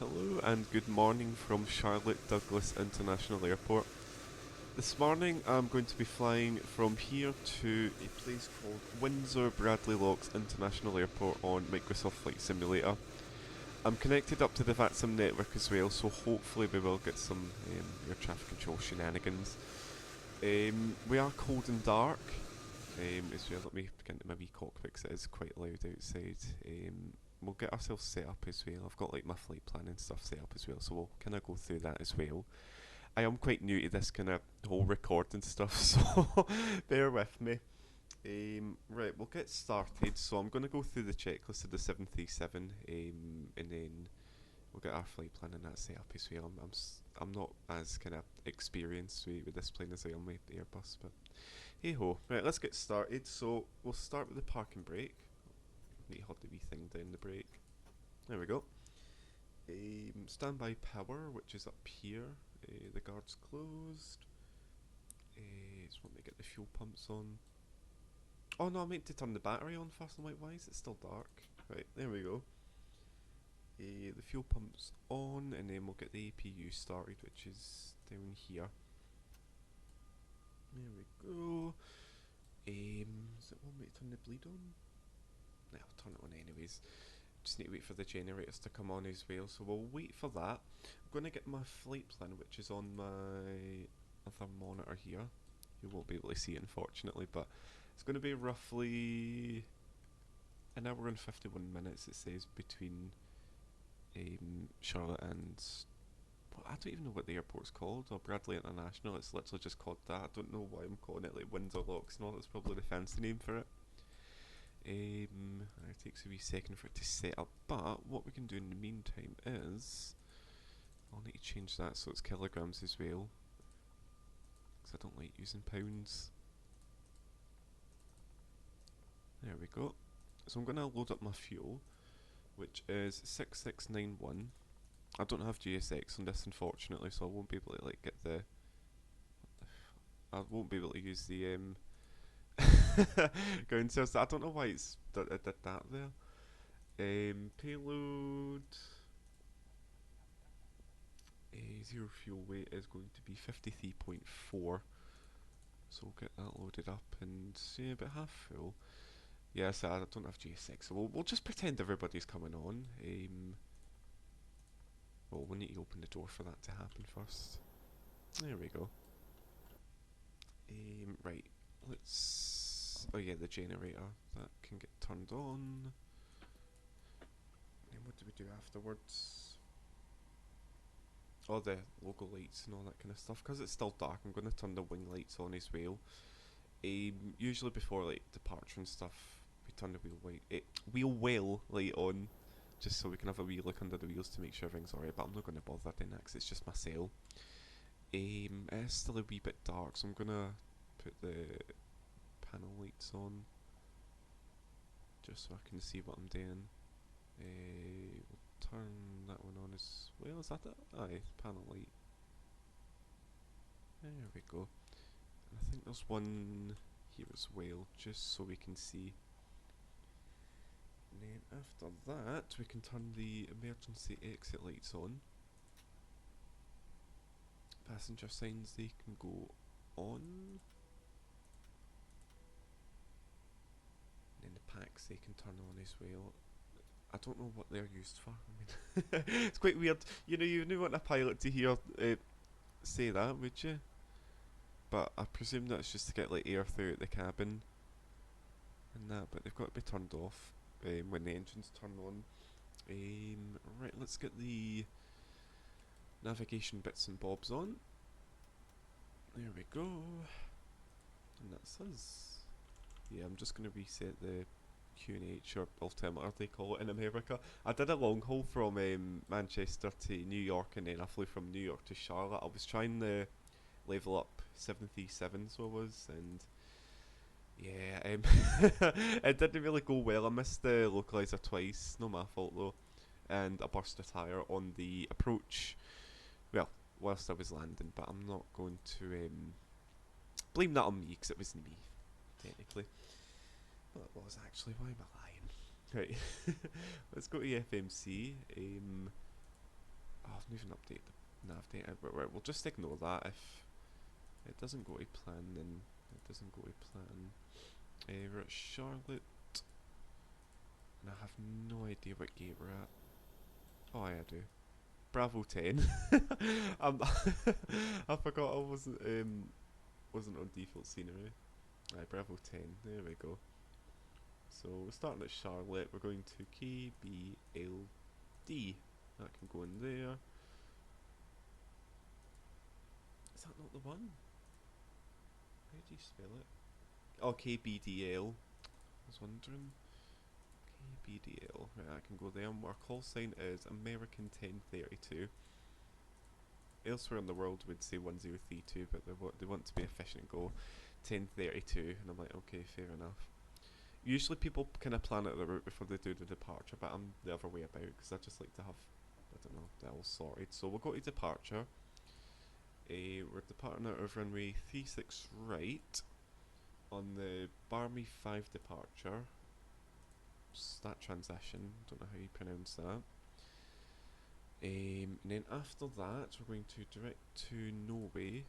Hello and good morning from Charlotte Douglas International Airport. This morning I'm going to be flying from here to a place called Windsor Bradley Locks International Airport on Microsoft Flight Simulator. I'm connected up to the VATSIM network as well, so hopefully we will get some air traffic control shenanigans. We are cold and dark as well. Let me get into my wee cockpit because it is quite loud outside. We'll get ourselves set up as well. I've got like my flight plan and stuff set up as well, so we'll kind of go through that as well. I am quite new to this kind of whole recording stuff, so bear with me. Right, we'll get started. So I'm going to go through the checklist of the 737, and then we'll get our flight plan and that set up as well. I'm not as kind of experienced with this plane as I am with the Airbus, but hey ho. Right, let's get started. So we'll start with the park and brake. Need to hold the wee thing down the brake. There we go. Standby power, which is up here. The guard's closed. Just want to get the fuel pumps on. Oh no, I meant to turn the battery on first. I'm like, why is it still dark? Right, there we go. The fuel pump's on, and then we'll get the APU started, which is down here. There we go. Does it want me to turn the bleed on? No, I'll turn it on anyways. Just need to wait for the generators to come on as well, so we'll wait for that. I'm going to get my flight plan, which is on my other monitor here. You won't be able to see it unfortunately, but it's going to be roughly an hour and 51 minutes, it says, between Charlotte and... well, I don't even know what the airport's called, or Bradley International. It's literally just called that. I don't know why I'm calling it like Windsor Locks and all. That's probably the fancy name for it. It takes a wee second for it to set up, but what we can do in the meantime is I'll need to change that so it's kilograms as well, because I don't like using pounds. There we go. So I'm going to load up my fuel, which is 6691. I don't have GSX on this unfortunately, so I won't be able to like get the... I won't be able to use the ground sales. I don't know why it did that there. Payload... zero fuel weight is going to be 53.4, so we'll get that loaded up and see about half full. Yes, I don't have GSX, so we'll just pretend everybody's coming on. Well, we need to open the door for that to happen first. There we go. Right, let's... oh yeah, the generator, that can get turned on. And what do we do afterwards? All the logo lights and all that kind of stuff. Because it's still dark, I'm going to turn the wing lights on as well. Usually before like departure and stuff, we turn the wheel well light on, just so we can have a wee look under the wheels to make sure everything's alright. But I'm not going to bother doing that because it's just my cell. It's still a wee bit dark, so I'm going to put the panel lights on, just so I can see what I'm doing. We'll turn that one on as well. Is that it? Aye, panel light. There we go. And I think there's one here as well, just so we can see. And then after that, we can turn the emergency exit lights on. Passenger signs, they can go on. And then the packs, they can turn on as well. I don't know what they're used for. I mean, it's quite weird. You know, you wouldn't want a pilot to hear say that, would you? But I presume that's just to get like air through the cabin and that. But they've got to be turned off when the engines turn on. Right, let's get the navigation bits and bobs on. There we go. And that's us. Yeah, I'm just going to reset the QNH, or altimeter they call it in America. I did a long haul from Manchester to New York, and then I flew from New York to Charlotte. I was trying to level up 737, so I was, and yeah, it didn't really go well. I missed the localizer twice, no my fault though, and I burst a tyre on the approach, well, whilst I was landing, but I'm not going to blame that on me, because it wasn't me, technically. Well, it was actually, why am I lying? Right, let's go to FMC. Oh, I've not even updated the nav data. Right, we'll just ignore that. If it doesn't go to plan, then it doesn't go to plan. We're at Charlotte, and I have no idea what gate we're at. Oh, yeah, I do. Bravo 10. I forgot I wasn't on default scenery. Right, Bravo 10. There we go. So we're starting at Charlotte. We're going to KBDL. That can go in there. Is that not the one? How do you spell it? Oh, KBDL. I was wondering. KBDL. Right, I can go there. Our call sign is American 1032. Elsewhere in the world would say 1032, but they want to be efficient and go 1032, and I'm like, okay, fair enough. Usually people kind of plan out the route before they do the departure, but I'm the other way about, because I just like to have, I don't know, that all sorted. So we'll go to departure. We're departing out of runway 36 right on the Barmy 5 departure. That transition, don't know how you pronounce that. And then after that, we're going to direct to Norway.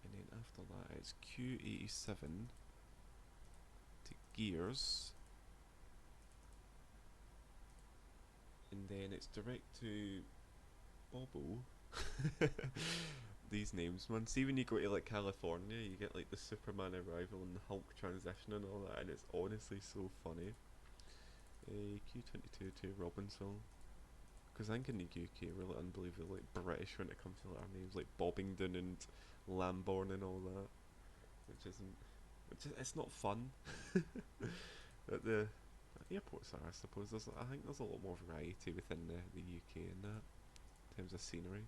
And then after that, it's Q87 to Gears. And then it's direct to Bobo. These names, man. See, when you go to like California, you get like the Superman arrival and the Hulk transition and all that, and it's honestly so funny. Q22 to Robbinsville. Because I think in the UK we're like unbelievably like British when it comes to like, our names like Bobbington and Lambourne and all that, it's not fun. But the airports are, I suppose. I think there's a lot more variety within the UK in that, in terms of scenery.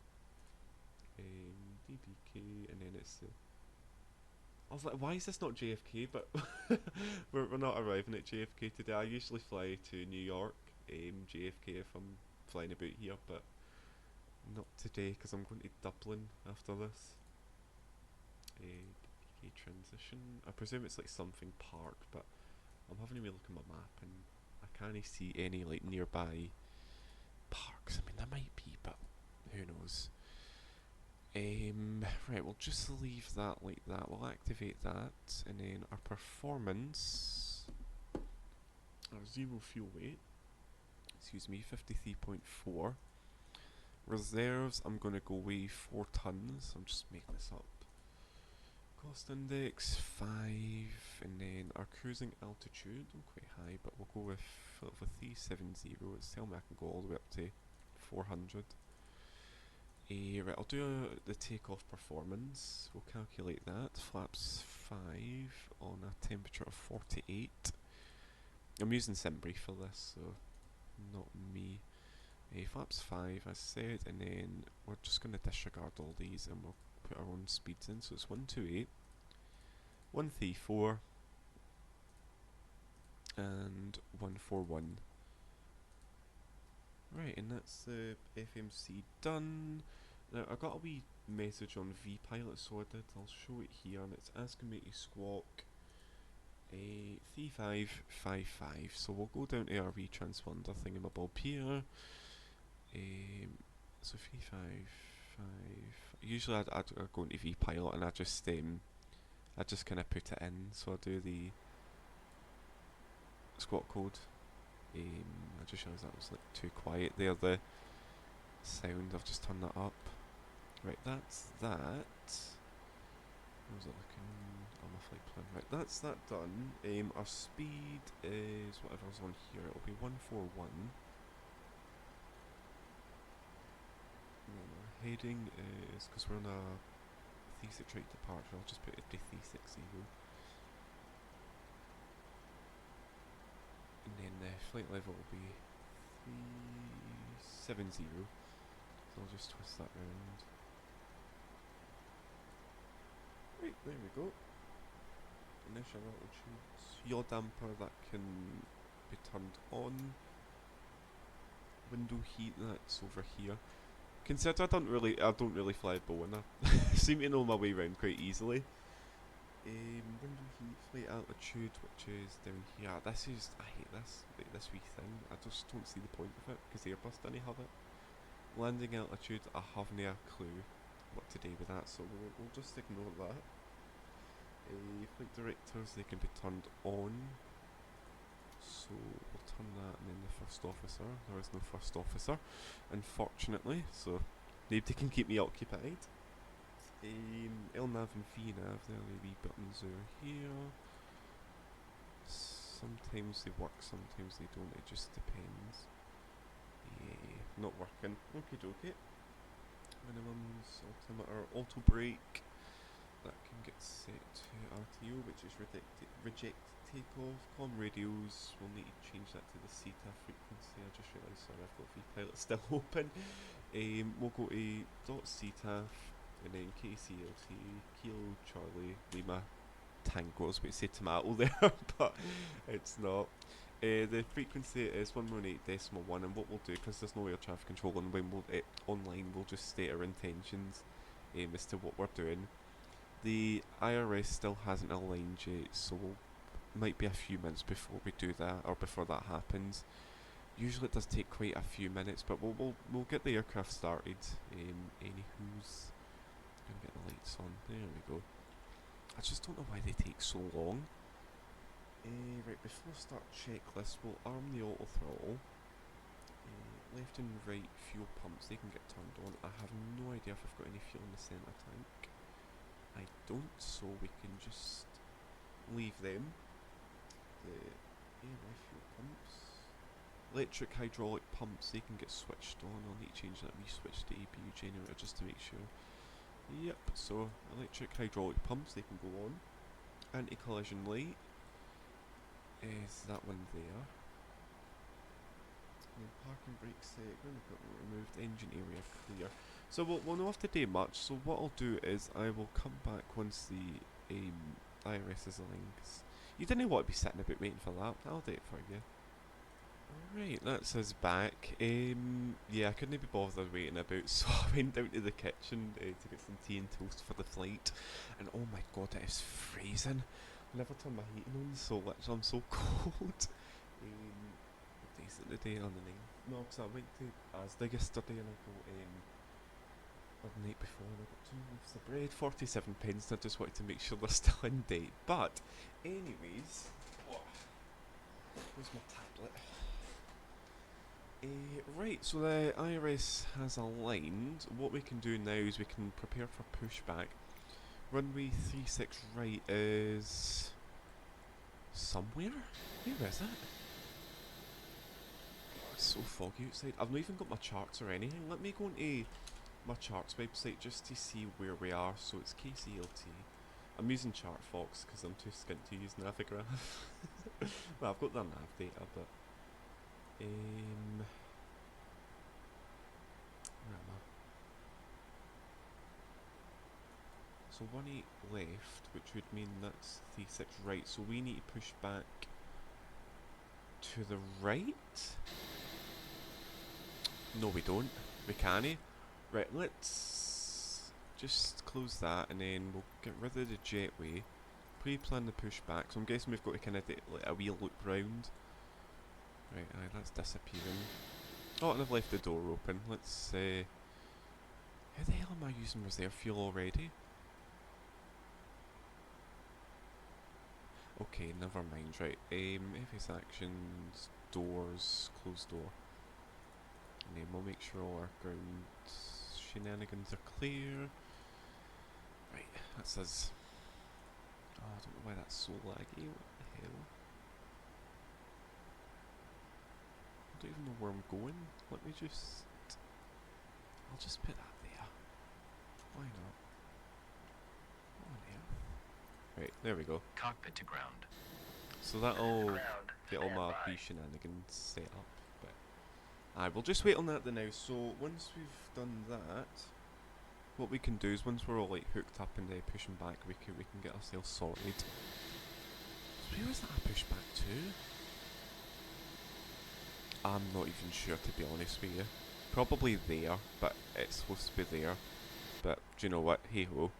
DBK, and then it's I was like, why is this not JFK? But we're not arriving at JFK today. I usually fly to New York, JFK if I'm flying about here, but not today because I'm going to Dublin after this. DBK transition. I presume it's like something park, but I'm having a wee look at my map and I can't see any like nearby parks. I mean, there might be, but who knows. Right, we'll just leave that like that. We'll activate that, and then our performance, our zero fuel weight, excuse me, 53.4. Reserves, I'm going to go away 4 tons. I'm just making this up. Cost index 5, and then our cruising altitude, not quite high, but we'll go with 370. It's telling me I can go all the way up to 400. Right, I'll do the takeoff performance. We'll calculate that. Flaps 5 on a temperature of 48. I'm using SimBrief for this, so not me. Flaps 5, as said, and then we're just going to disregard all these and we'll put our own speeds in. So it's 128, 134, and 141. Right, and that's the FMC done. Now, I got a wee message on vPilot, so I did. I'll show it here, and it's asking me to squawk 3555. So we'll go down to our wee transponder thingamabob here. So 355. Usually I'd go into vPilot and I just kind of put it in. So I'll do the squawk code. I just realised that was like too quiet there, the sound. I've just turned that up. Right, that's that. How's it looking on my flight plan? Right, that's that done. Our speed is whatever's on here. It'll be 141. And then our heading is, because we're on a 36 right departure, I'll just put it to 360. And then the flight level will be 370. So I'll just twist that round. Right, there we go. Initial altitude. Yaw damper, that can be turned on. Window heat, that's over here. Consider I don't really fly Boeing. I seem to know my way around quite easily. Window heat, flight altitude, which is down here. This is, I hate this, like, this wee thing. I just don't see the point of it, because Airbus didn't have it. Landing altitude, I haven't a clue what to do with that, so we'll just ignore that. Flight directors, they can be turned on. So we'll turn that, and then the first officer. There is no first officer, unfortunately, so nobody can keep me occupied. LNAV and VNAV, there are the wee buttons are here. Sometimes they work, sometimes they don't, it just depends. Not working. Okie dokie. Minimums, altimeter, auto brake. That can get set to RTO, which is reject takeoff. Com radios, we'll need to change that to the CETA frequency. I just realised, sorry, I've got VPilot still open. We'll go to .CETAF, and then KCLT, Kilo Charlie Lima Tango. I was about to say tomato there, but it's not. The frequency is 118.1, and what we'll do, because there's no air traffic control on when online, we'll just state our intentions as to what we're doing. The IRS still hasn't aligned yet, so it might be a few minutes before we do that, or before that happens. Usually it does take quite a few minutes, but we'll get the aircraft started. Anywho's gonna get the lights on. There we go. I just don't know why they take so long. Right, before start checklist, we'll arm the auto throttle. Left and right fuel pumps, they can get turned on. I have no idea if I've got any fuel in the centre tank. I don't, so we can just leave them. The air fuel pumps. Electric hydraulic pumps, they can get switched on. I'll need to change that switch to APU generator just to make sure. Yep, so electric hydraulic pumps, they can go on. Anti-collision light is that one there. And then parking brake set, ground equipment removed, engine area clear. So we'll not have to do much, so what I'll do is I will come back once the IRS is aligned, 'cause you didn't want to be sitting about waiting for that. I'll do it for you. Alright, that's us back. Yeah, I couldn't be bothered waiting about, so I went down to the kitchen to get some tea and toast for the flight, and oh my god, it is freezing. I never turn my heating on, so literally I'm so cold. What day is it today? On the 9th? No, because I went to Asda yesterday and I got, or the night before, and I got 2 loaves of bread, 47 pence, and I just wanted to make sure they're still in date. But, anyways, where's my tablet? Right, so the IRS has aligned. What we can do now is we can prepare for pushback. Runway 36 right is somewhere? Where is it? Oh, it's so foggy outside. I've not even got my charts or anything. Let me go into my charts website just to see where we are. So it's KCLT. I'm using ChartFox because I'm too skint to use Navigraph. Well, I've got the nav data, but where am I? So 18 left, which would mean that's 36 right, so we need to push back to the right? No we don't, we can't. Right, let's just close that and then we'll get rid of the jetway, pre-plan the pushback, so I'm guessing we've got to kind of do like a wee loop round. Right, aye, that's disappearing. Oh, and I've left the door open, let's how the hell am I using reserve fuel already? Okay, never mind, right, FS actions, doors, close door. And then we'll make sure all our ground shenanigans are clear. Right, that's us. Oh, I don't know why that's so laggy, what the hell? I don't even know where I'm going. Let me just... I'll just put that there. Why not? What on earth? Right, there we go. Cockpit to ground. So that'll get all my wee shenanigans set up. But aye, we'll just wait on that then now. So once we've done that, what we can do is once we're all like hooked up and pushing back, we can get ourselves sorted. So where was that I pushed back to? I'm not even sure, to be honest with you. Probably there, but it's supposed to be there. But do you know what? Hey ho.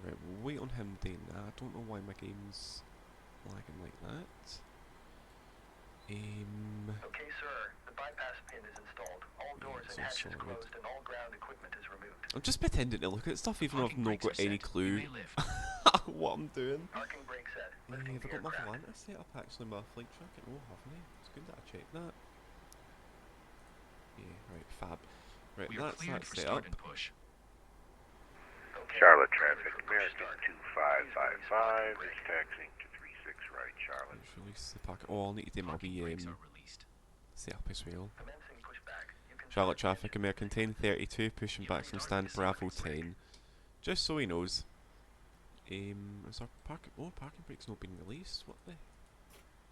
Right, we'll wait on him doing that. I don't know why my game's lagging like that. Okay, sir. The bypass pin is installed. All doors and hatches closed, and all ground equipment is removed. I'm just pretending to look at stuff, even though I've not got any clue what I'm doing. Parking brake set. Have I got my Volanta set up actually, my flight tracking? Oh, haven't I? It's good that I checked that. Yeah, right, fab. Right, that's that set up. Charlotte traffic, American 2555 is taxiing to 36 right, Charlotte. Let's release the packet. Oh, I'll need to do my set up as well. Charlotte traffic, American 1032, pushing back from stand Bravo 10. Just so he knows. Is our parking brake's not been released? What the?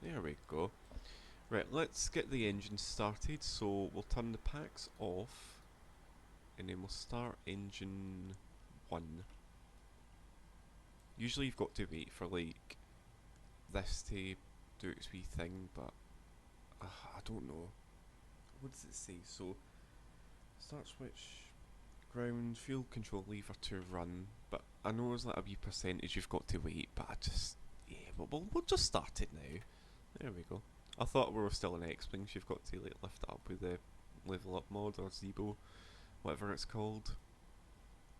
There we go. Right, let's get the engine started. So we'll turn the packs off, and then we'll start engine 1. Usually you've got to wait for like this to do its wee thing, but I don't know. What does it say? So start switch, ground, fuel control lever to run. But I know there's like a wee percentage you've got to wait, but I just, yeah, we'll just start it now. There we go. I thought we were still in X-Wings, you've got to like lift it up with the level up mod or Zebo, whatever it's called.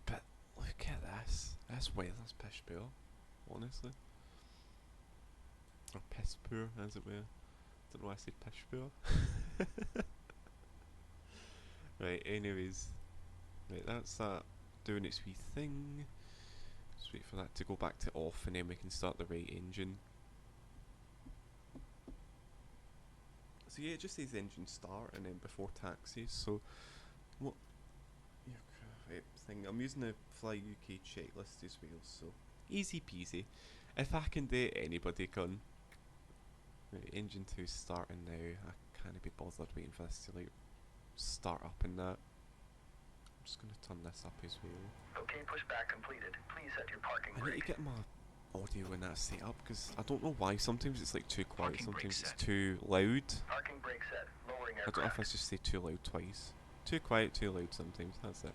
But look at this. This weather's pish poor, honestly. Or piss poor, as it were. Don't know why I said pish poor. Right, anyways. Right, that's that doing its wee thing. Just wait for that to go back to off and then we can start the right engine. So yeah, it just says engine start and then before taxis. So what thing, I'm using the Fly UK checklist as well, so easy peasy. If I can do it, anybody can. Right, engine 2 starting now. I can't be bothered waiting for this to like start up and that. I'm just gonna turn this up as well. Okay, pushback completed. Please set your parking brake. I need to get my audio when that's set up because I don't know why. Sometimes it's like too quiet, sometimes it's too loud. Parking brake set. Lowering aircraft. I don't know if I just say too loud twice. Too quiet, too loud sometimes. That's it.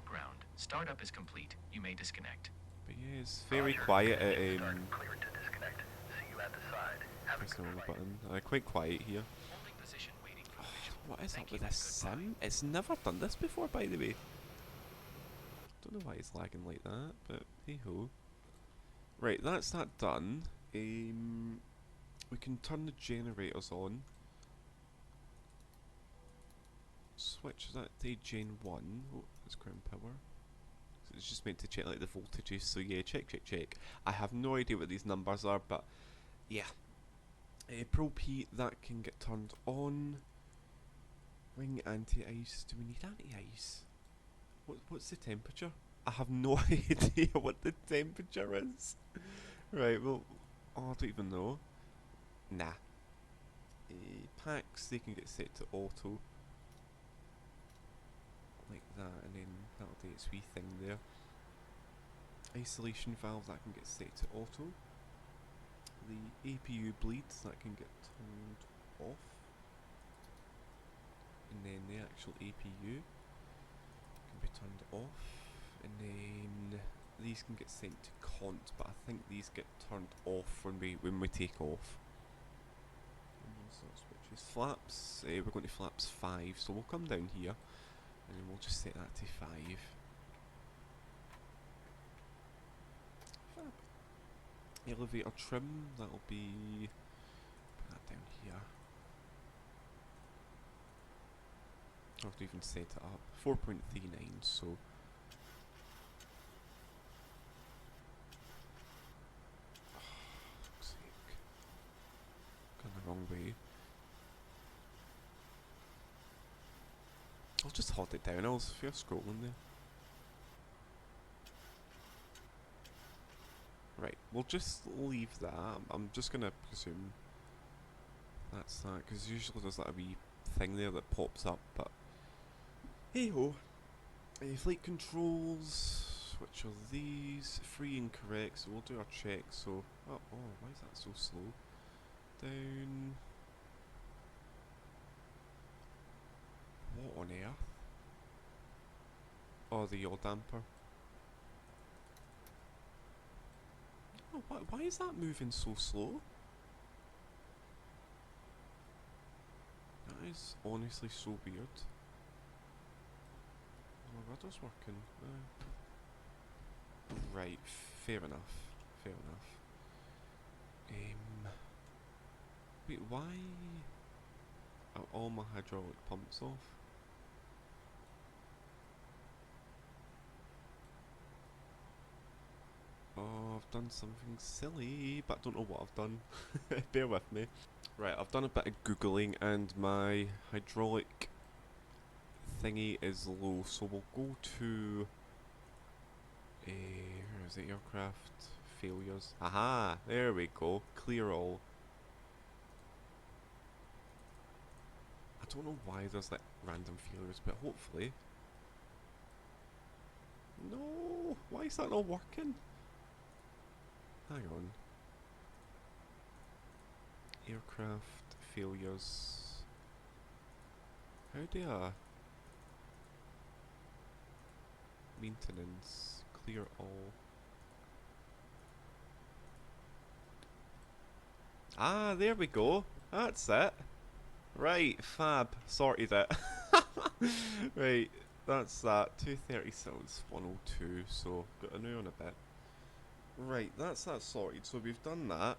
Ground. Startup is complete. You may disconnect. But yeah, it's very quiet at Cleared to disconnect. See you at the side. pressing the wrong button. Quite quiet here. Holding position, waiting for vision. What is up with this sim? It's never done this before, by the way. Don't know why it's lagging like that, but hey ho. Right, that's that done. We can turn the generators on. Switch that to Gen 1. Oh, that's ground power. So it's just meant to check like the voltages. So yeah, check. I have no idea what these numbers are, but yeah. Probe heat, that can get turned on. Wing anti-ice. Do we need anti-ice? What's the temperature? I have no idea what the temperature is. Right, well, I don't even know. Nah. Packs, they can get set to auto. Like that, and then that'll do its wee thing there. Isolation valve, that can get set to auto. The APU bleeds, that can get turned off. And then the actual APU can be turned off. And then these can get sent to cont, but I think these get turned off when we take off. Switches. Flaps, we're going to flaps 5, so we'll come down here and then we'll just set that to 5. Fab. Elevator trim, that'll be, put that down here. I have to even set it up. 4.39, so fuck's sake. Gone the wrong way. I'll just hold it down, I was first scrolling there. Right, we'll just leave that. I'm just gonna presume that's that, because usually there's that wee thing there that pops up, but hey ho. Flight controls, which are these? 3 incorrect, so we'll do our check. So, oh, why is that so slow? Down. What on earth? Oh, the yaw damper. Oh, why is that moving so slow? That is honestly so weird. My rudder's working. Right, fair enough. Fair enough. Wait, why are all my hydraulic pumps off? Oh, I've done something silly, but I don't know what I've done. Bear with me. Right, I've done a bit of googling and my hydraulic thingy is low, so we'll go to where is it? Aircraft failures. Aha! There we go. Clear all. I don't know why there's like random failures, but hopefully. No! Why is that not working? Hang on. Aircraft failures. How do I... Maintenance. Clear all. Ah, there we go. That's it. Right, fab. Sorted it. Right, that's that. 236, 102, so got a new on a bit. Right, that's that sorted. So we've done that.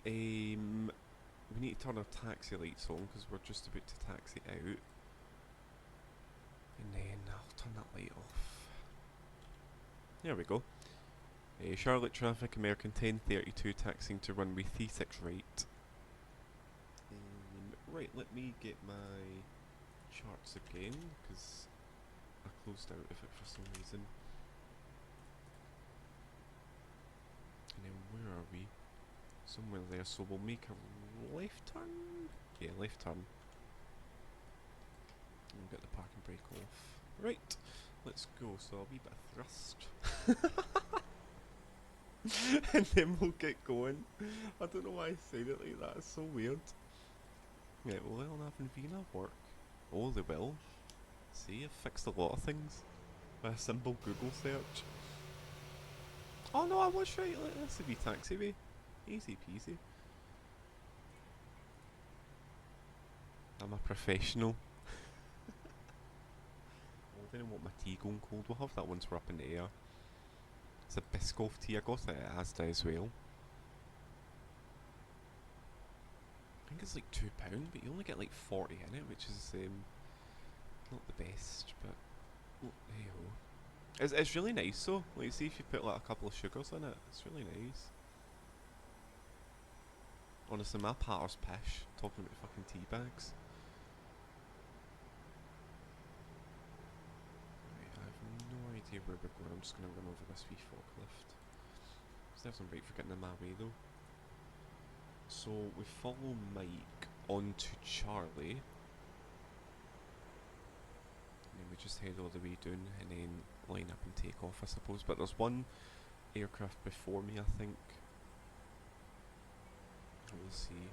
We need to turn our taxi lights on because we're just about to taxi out. And then I'll turn that light off. There we go. Charlotte traffic, American 1032 taxiing to runway 36 right. Right, let me get my charts again because I closed out of it for some reason. And then where are we? Somewhere there, so we'll make a left turn? Yeah, left turn. And we'll get the parking brake off. Right, let's go, so a wee bit of thrust. And then we'll get going. I don't know why I said it like that, it's so weird. Yeah, will Elnav and Vina work? Oh, they will. See, I've fixed a lot of things with a simple Google search. Oh no, I was right, this would be taxiway. Easy peasy. I'm a professional. Well, I didn't want my tea going cold. We'll have that once we're up in the air. It's a Biscoff tea. I got it at Asda as well. I think it's like £2, but you only get like 40 in it, which is not the best, but hey ho. It's really nice though. Like, see if you put like a couple of sugars in it. It's really nice. Honestly, my patter's pish. Talking about fucking tea bags. Right, I have no idea where we're going. I'm just gonna run over this wee forklift. Serves them right for getting in my way though. So we follow Mike onto Charlie. And then we just head all the way down and then line up and take off, I suppose. But there's one aircraft before me, I think. We'll see.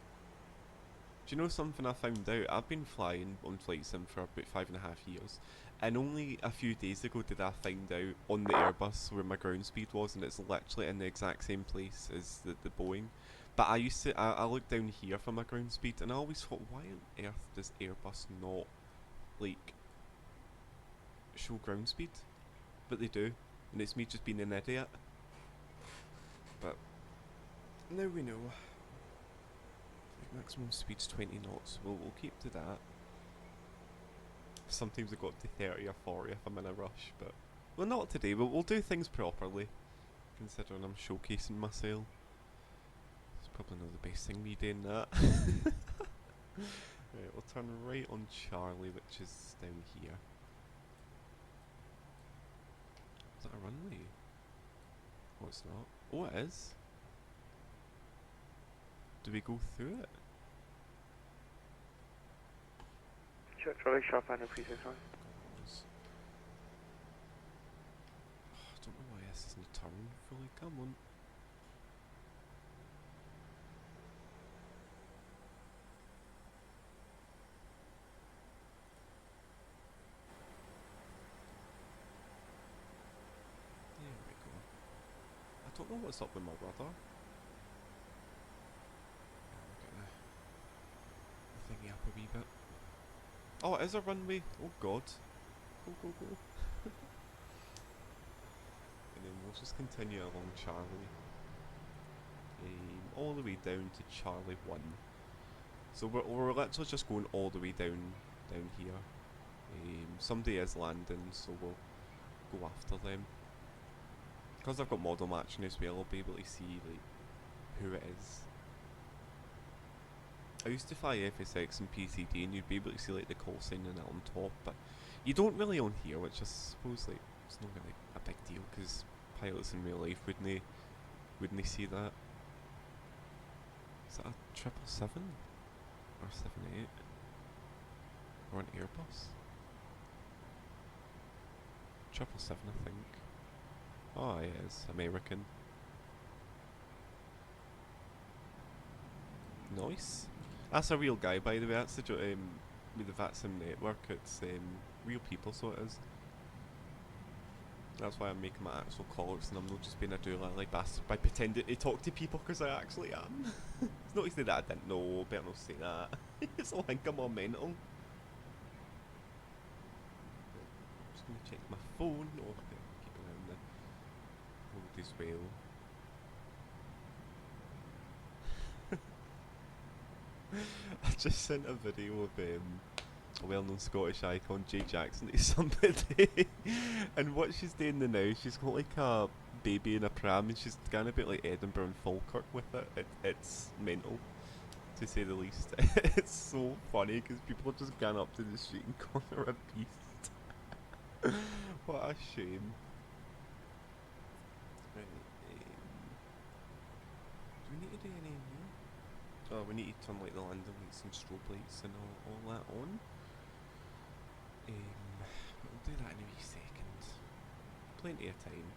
Do you know something I found out? I've been flying on flight sim for about 5.5 years, and only a few days ago did I find out on the Airbus where my ground speed was, and it's literally in the exact same place as the Boeing. But I looked down here for my ground speed, and I always thought, why on earth does Airbus not, like, show ground speed? But they do, and it's me just being an idiot. But now we know. Maximum speed's 20 knots. We'll keep to that. Sometimes I go up to 30 or 40 if I'm in a rush, but well, not today. We'll do things properly, considering I'm showcasing myself. It's probably not the best thing me doing that. Right, we'll turn right on Charlie, which is down here. Is that a runway? Oh, it's not. Oh, it is. Do we go through it? Sure, Charlie, sharp and 369. I don't know why this isn't turning fully. Come on. There we go. I don't know what's up with my radar. Get the thingy up a wee bit. Oh, it is a runway. Oh god. Go, go, go. And then we'll just continue along Charlie. All the way down to Charlie 1. So we're literally just going all the way down here. Somebody is landing, so we'll go after them. Because I've got model matching as well, I'll be able to see like who it is. I used to fly FSX and PCD, and you'd be able to see like the call sign and it on top, but you don't really on here, which I suppose like it's not really a big deal because pilots in real life wouldn't they see that? Is that a 777 or 78 or an Airbus? 777, I think. Oh, it is American. Nice. That's a real guy, by the way. That's the with the VATSIM network. It's real people, so it is. That's why I'm making my actual calls, and I'm not just being a doolally bastard by pretending to talk to people, because I actually am. It's not to say that I didn't know. Better not say that. So I think I'm all mental. I'm just gonna check my phone. Oh, keep an eye on the road as well. I just sent a video of a well-known Scottish icon, Jay Jackson, to somebody, and what she's doing now, she's got like a baby in a pram, and she's going a bit like Edinburgh and Falkirk with it. It's mental, to say the least. It's so funny because people are just going up to the street and calling her a beast. What a shame. Right, do we need to do any new? Oh, we need to turn like the landing lights and strobe lights and all that on. We'll do that in a wee second. Plenty of time.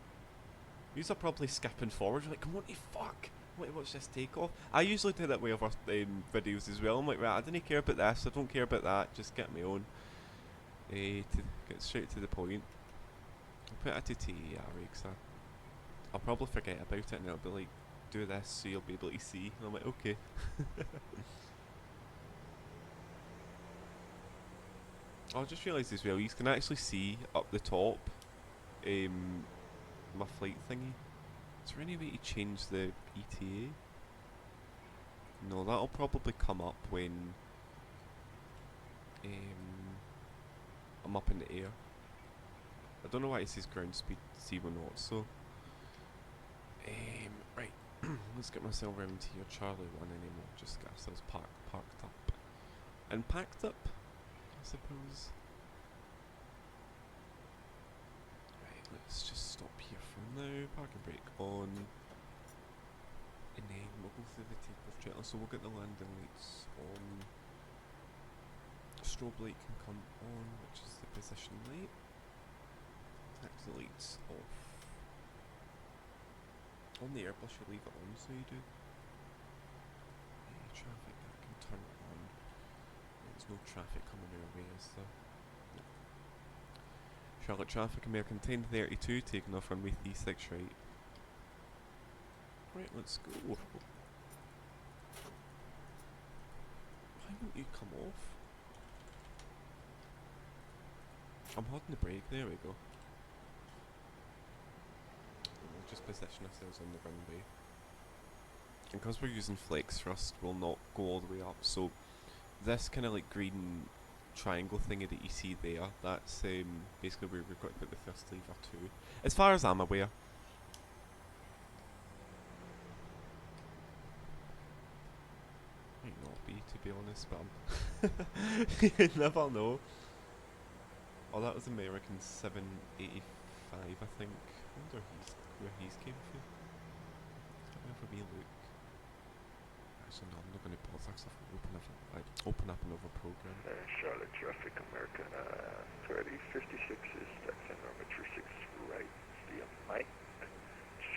Yous are probably skipping forward. You're like, come on, fuck! I want to watch this take off. I usually do that with other videos as well. I'm like, right, I didn't care about this. I don't care about that. Just get me on. To get straight to the point. I'll put it to TAR because I'll probably forget about it and it'll be like, do this so you'll be able to see, and I'm like, okay. I just realised as well, you can actually see up the top my flight thingy. Is there any way to change the ETA? No, that'll probably come up when I'm up in the air. I don't know why it says ground speed 0 knots, so right. Let's get myself around here. Charlie 1 anymore. Just get ourselves parked up. And packed up, I suppose. Right, let's just stop here for now. Parking brake on. And then we'll go through the takeoff checklist. So we'll get the landing lights on. Strobe light can come on, which is the position light. Taxi lights off. On the Airbus you leave it on, so you do. Traffic, that can turn it on. There's no traffic coming our way, is there? No. Charlotte traffic, American 1032, taking off runway 36 right. Right, let's go. Why won't you come off? I'm holding the brake, there we go. We'll just position ourselves on the runway. And because we're using flex thrust, we'll not go all the way up. So this kind of like green triangle thingy that you see there, that's basically where we've got to put the thrust lever to, as far as I'm aware. Might not be, to be honest, but you never know. Oh, that was American 785, I think. I wonder where he's came from. Let me have a wee look. Actually, no, I'm not going to pause that because I'll open up another program. Charlotte traffic, American 3056 is taxi number 36 right. Via Mike.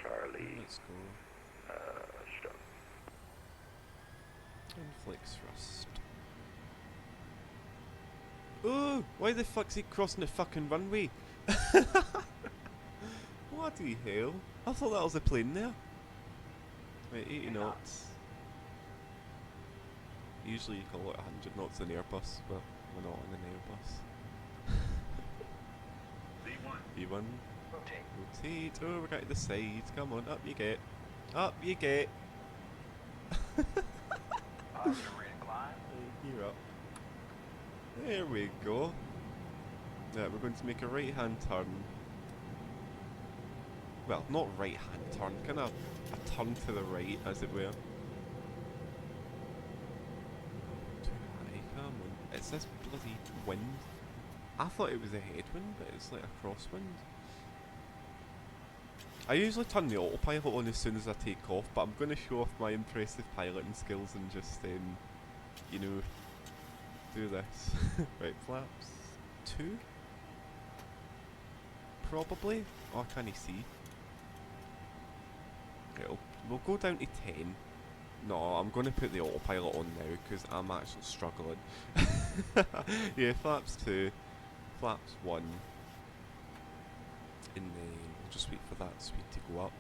Charlie. Let's go. Stop. And flex thrust. Oh, why the fuck's he crossing the fucking runway? Bloody hell. I thought that was a plane there. Right, 80 knots. Usually you call it 100 knots in Airbus, but we're not in an Airbus. B1. Rotate. Rotate. Oh, we're going to the side. Come on, up you get. Up you get. Positive rate of climb. Gear up. There we go. Yeah, we're going to make a right-hand turn. Well, not right-hand turn, kind of a turn to the right, as it were. Too high, come on. It's this bloody wind. I thought it was a headwind, but it's like a crosswind. I usually turn the autopilot on as soon as I take off, but I'm going to show off my impressive piloting skills and just, you know, do this. Right, flaps 2? Probably? Oh, can you see? We'll go down to 10. No, I'm going to put the autopilot on now because I'm actually struggling. Yeah, flaps 2, flaps 1, and then we'll just wait for that speed to go up.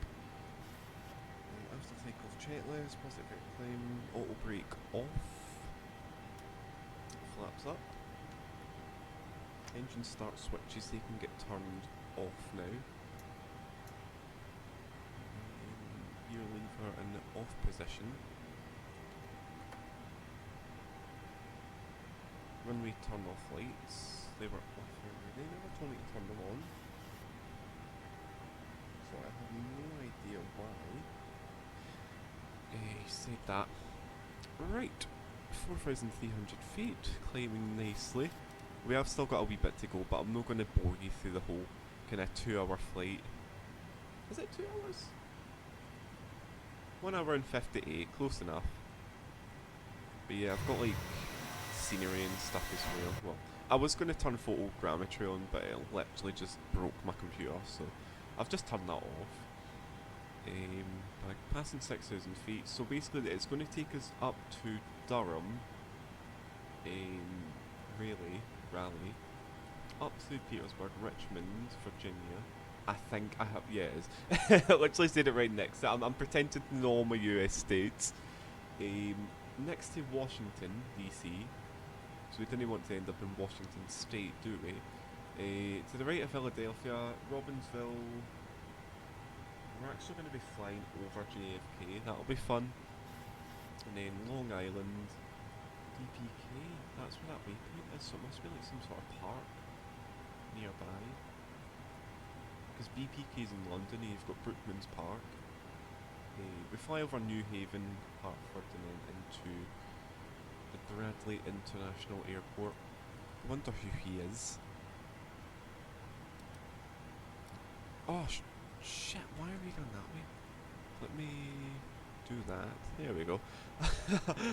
After takeoff checklist, positive climb, auto brake off, flaps up. Engine start switches, they can get turned off now. Gear lever in the off position. Runway turn off lights, they were off already, they never told me to turn them on. So I have no idea why. He said that. Right, 4,300 feet, climbing nicely. We have still got a wee bit to go, but I'm not going to bore you through the whole kind of 2-hour flight. Is it 2 hours? 1 hour and 58, close enough. But yeah, I've got like scenery and stuff as well. Well, I was going to turn photogrammetry on, but it literally just broke my computer, so I've just turned that off. Like passing 6,000 feet, so basically it's going to take us up to Durham, Raleigh, up to Petersburg, Richmond, Virginia. I think I have, yeah, it is. I literally said it right next to it. I'm pretending to know all my US states. Next to Washington, DC. So we didn't want to end up in Washington State, do we? To the right of Philadelphia, Robbinsville. We're actually going to be flying over JFK. That'll be fun. And then Long Island, DPK. That's where that waypoint is. So it must be like some sort of park nearby. Because BPK's in London, and you've got Brookman's Park. We fly over New Haven, Hartford, and then into the Bradley International Airport. I wonder who he is. Oh, shit, why are we going that way? Let me do that. There we go.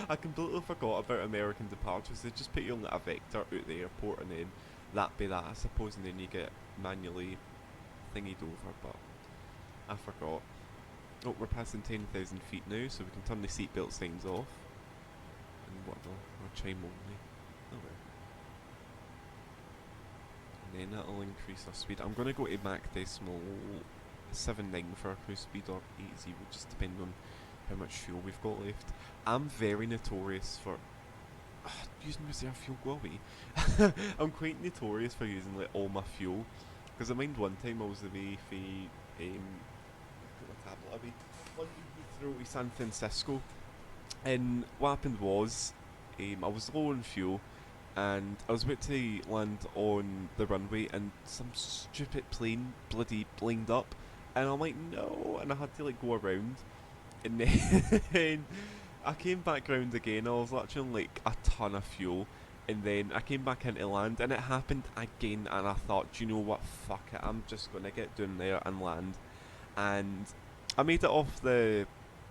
I completely forgot about American departures. They just put you on a vector out the airport and then that be that, I suppose, and then you get manually thingied over, but I forgot. Oh, we're passing 10,000 feet now, so we can turn the seatbelt signs off. And what or chime only. Oh well. And then that'll increase our speed. I'm going to go to Mach decimal 79 for our cruise speed, or 80, just depending on how much fuel we've got left. I'm very notorious for using reserve fuel, go away. I'm quite notorious for using like all my fuel, because I mind one time I was away for put my tablet away, London Heathrow to San Francisco, and what happened was I was low on fuel and I was about to land on the runway and some stupid plane bloody lined up, and I'm like, no, and I had to like go around, and then I came back round again. I was literally on like a ton of fuel, and then I came back into land and it happened again, and I thought, do you know what, fuck it, I'm just gonna get down there and land. And I made it off the...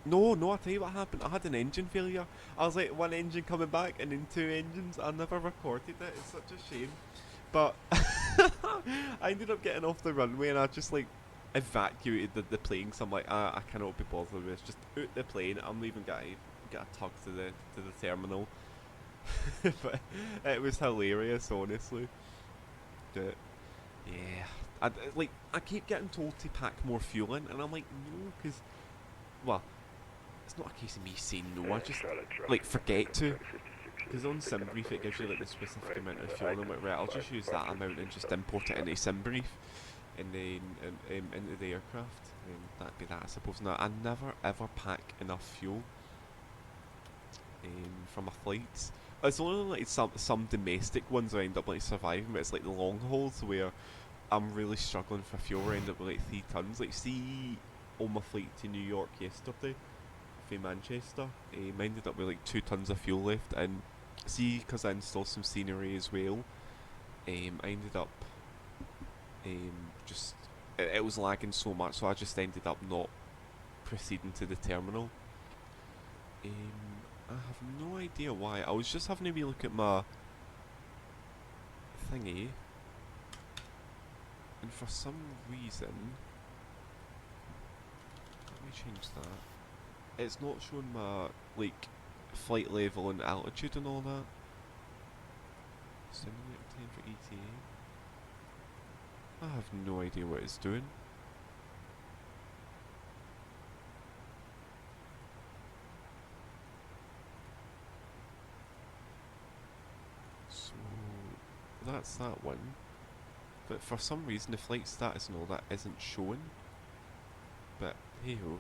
No, I tell you what happened. I had an engine failure. I was like, one engine coming back and then two engines. I never recorded it. It's such a shame. But I ended up getting off the runway and I just like evacuated the plane. So I'm like, I cannot be bothered with this. Just out the plane. I'm leaving. Get a tug to the terminal. But it was hilarious, honestly. But yeah, I keep getting told to pack more fuel in, and I'm like, no, because, well, it's not a case of me saying no, I just like forget to. Because on SimBrief it gives you like the specific amount of fuel, and I'm like, right, I'll just use that amount and just import it into SimBrief, and then into the aircraft, and that'd be that, I suppose. Now, I never ever pack enough fuel for my flights. It's only like some domestic ones I end up like surviving, but it's like the long hauls where I'm really struggling for fuel. I end up with like 3 tons. Like, see, on my flight to New York yesterday from Manchester, I ended up with like 2 tons of fuel left, and see, because I installed some scenery as well, I ended up just it was lagging so much, so I just ended up not proceeding to the terminal. I have no idea why. I was just having a wee look at my thingy, and for some reason, let me change that. It's not showing my like flight level and altitude and all that. Simulate 10 for ETA. I have no idea what it's doing. So that's that one. But for some reason the flight status and all that isn't showing. But hey ho.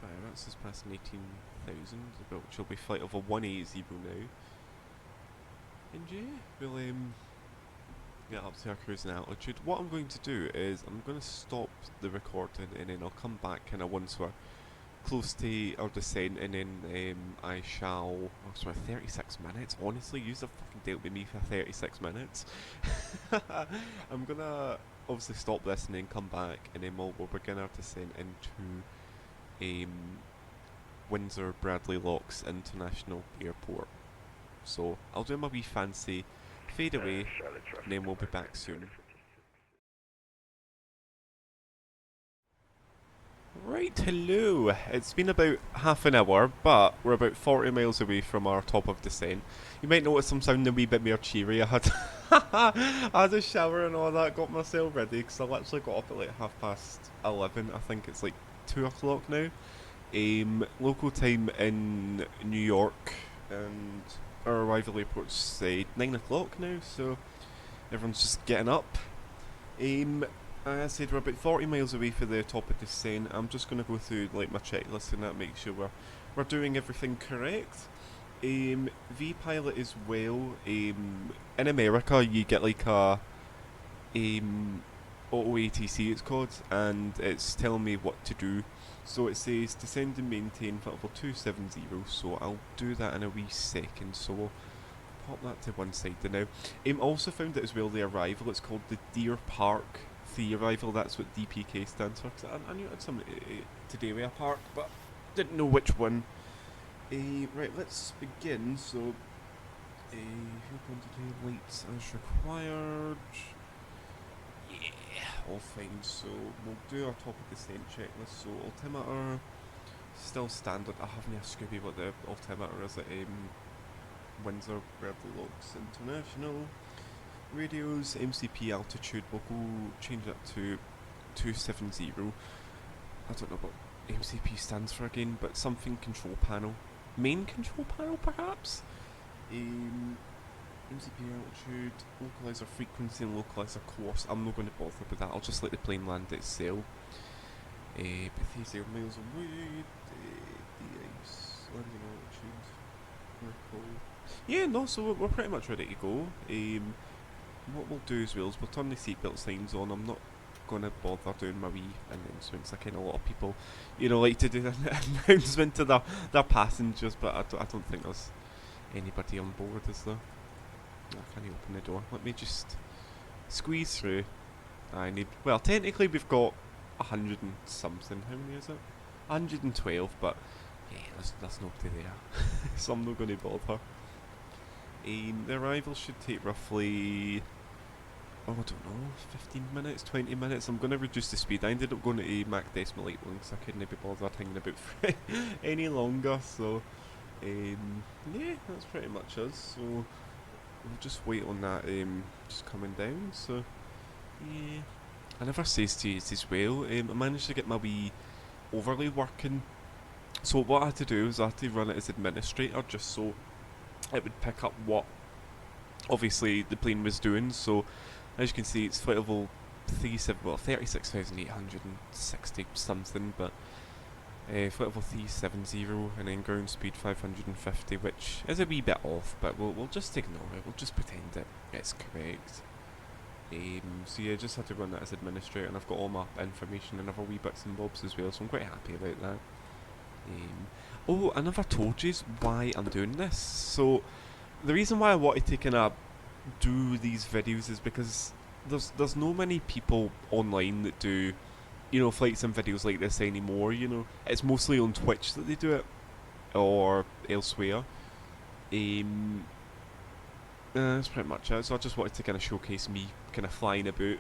Right, that's just passing 18,000, which will be flight over 180 now. And yeah, we'll get up to our cruising altitude. What I'm going to do is I'm going to stop the recording, and then I'll come back kind of once we're close to our descent, and then I shall... Oh, sorry, 36 minutes? Honestly, you have fucking dealt with me for 36 minutes. I'm going to obviously stop this and then come back, and then we'll begin our descent into Windsor Bradley Locks International Airport. So I'll do my wee fancy fade away, and then we'll be back soon. Right, hello. It's been about half an hour, but we're about 40 miles away from our top of descent. You might notice I'm sounding a wee bit more cheery. I had I had a shower and all that, got myself ready, because I literally got up at like 11:30. I think it's like 2 o'clock now. Local time in New York, and our arrival airport's 9 o'clock now, so everyone's just getting up. Like I said, we're about 40 miles away from the top of the descent. I'm just going to go through like my checklist and that, make sure we're doing everything correct. V-Pilot as well. In America, you get like a auto ATC it's called, and it's telling me what to do. So it says descend and maintain for level 270, so I'll do that in a wee second, so we'll pop that to one side now. Also found it as well, the arrival, it's called the Deer Park 3 arrival, that's what DPK stands for, cause I knew it had something to do with a park, but didn't know which one. Right, let's begin, so fuel quantity, lights as required. Yeah, all fine, so we'll do our top of the descent checklist. So altimeter, still standard. I haven't a Scooby what the altimeter is at Windsor Bradley Locks International. Radios, MCP altitude, we'll go change that to 270. I don't know what MCP stands for again, but something control panel. Main control panel perhaps? MCP altitude, localizer frequency and localizer course. I'm not going to bother with that, I'll just let the plane land itself. Bethesda miles away, de-ice, landing altitude, yeah, no, so we're pretty much ready to go. What we'll do as well is we'll turn the seatbelt signs on. I'm not going to bother doing my wee announcements. I kind of a lot of people, like to do an announcement to their passengers, but I don't think there's anybody on board, is there? I can't open the door. Let me just squeeze through. Well, technically we've got 100 and something. How many is it? 112, but yeah, there's nobody there. So I'm not going to bother. The arrival should take roughly, I don't know, 15 minutes, 20 minutes. I'm going to reduce the speed. I ended up going to Mach Decimal 8 because I couldn't be bothered hanging about for any longer. So, yeah, that's pretty much us. So, we'll just wait on that just coming down. So, yeah. I never says to you as well. I managed to get my wee overly working. So what I had to do was I had to run it as administrator just so it would pick up what obviously the plane was doing. So as you can see, it's flight level 36,860 something, but flight level 370 and then ground speed 550, which is a wee bit off, but we'll just ignore it. We'll just pretend it's correct. So yeah, just had to run that as administrator, and I've got all my information and other wee bits and bobs as well, so I'm quite happy about that. Oh, I never told you why I'm doing this. So the reason why I wanted to kind of do these videos is because there's no many people online that do, you know, flight sim videos like this anymore. You know, it's mostly on Twitch that they do it, or elsewhere. That's pretty much it. So I just wanted to kind of showcase me kind of flying about.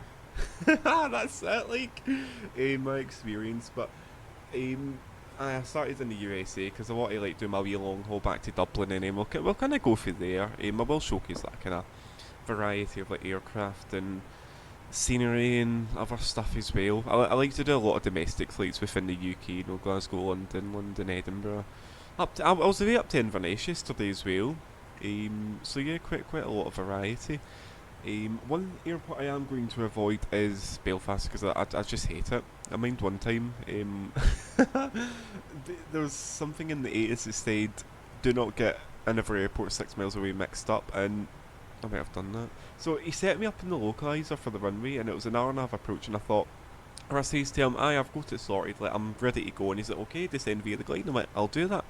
That's it, like, my experience. But I started in the USA because I want to like do my wee long haul back to Dublin, and then we'll kind of go through there. I will showcase that kind of variety of like aircraft and scenery and other stuff as well. I like to do a lot of domestic flights within the UK, you know, Glasgow, London, Edinburgh. I was away up to Inverness yesterday as well. So yeah, quite a lot of variety. One airport I am going to avoid is Belfast because I just hate it. I mind one time, there was something in the 80s that said, do not get another airport 6 miles away mixed up, and I might have done that. So he set me up in the localizer for the runway, and it was an hour and a half approach, and I thought, or I says to him, aye, I've got it sorted, like, I'm ready to go, and he's like, okay, descend via the glide, and I'm like, I'll do that.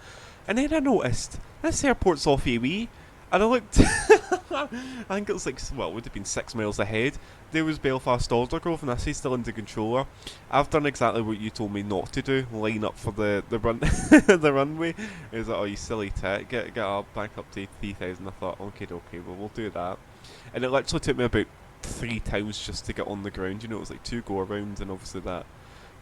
And then I noticed, this airport's off AWE, and I looked, I think it was like, well, it would have been 6 miles ahead. There was Belfast Aldergrove, and I say still into controller. I've done exactly what you told me not to do, line up for the run, the runway. He was like, oh, you silly tit, get up, back up to 3,000. I thought, okay, well, we'll do that. And it literally took me about 3 times just to get on the ground. You know, it was like 2 go-arounds and obviously that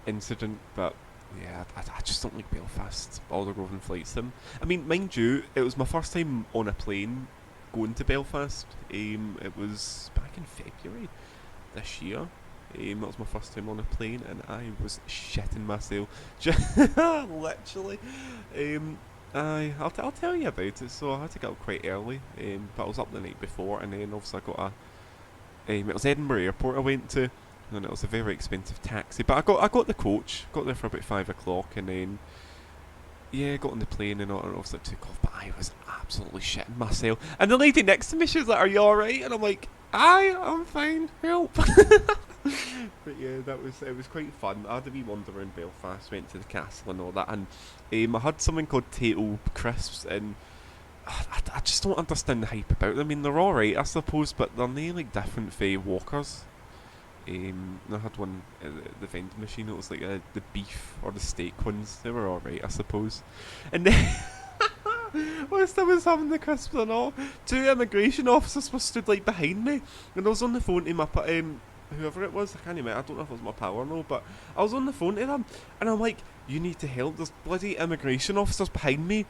incident, but yeah, I just don't like Belfast Aldergrove and flight sim. I mean, mind you, it was my first time on a plane going to Belfast. It was back in February this year. That was my first time on a plane, and I was shitting myself. Literally. I'll tell you about it. So I had to get up quite early, but I was up the night before, and then obviously I got it was Edinburgh Airport I went to, and it was a very expensive taxi. But I got the coach, got there for about 5 o'clock, and then yeah, got on the plane and obviously took off. But I was absolutely shitting myself. And the lady next to me, she was like, "Are you all right?" And I'm like, "Aye, I'm fine. Help." But yeah, it was quite fun. I had a wee wander around Belfast, went to the castle and all that, and I had something called Tato crisps, and I just don't understand the hype about them. I mean, they're alright, I suppose, but they're not like different for Walkers. I had one at the vending machine. It was like the beef or the steak ones. They were alright, I suppose. And then whilst I was having the crisps and all, 2 immigration officers were stood like behind me, and I was on the phone to my whoever it was. I can't remember. I don't know if it was my pal or no, but I was on the phone to them, and I'm like, "You need to help. There's bloody immigration officers behind me,"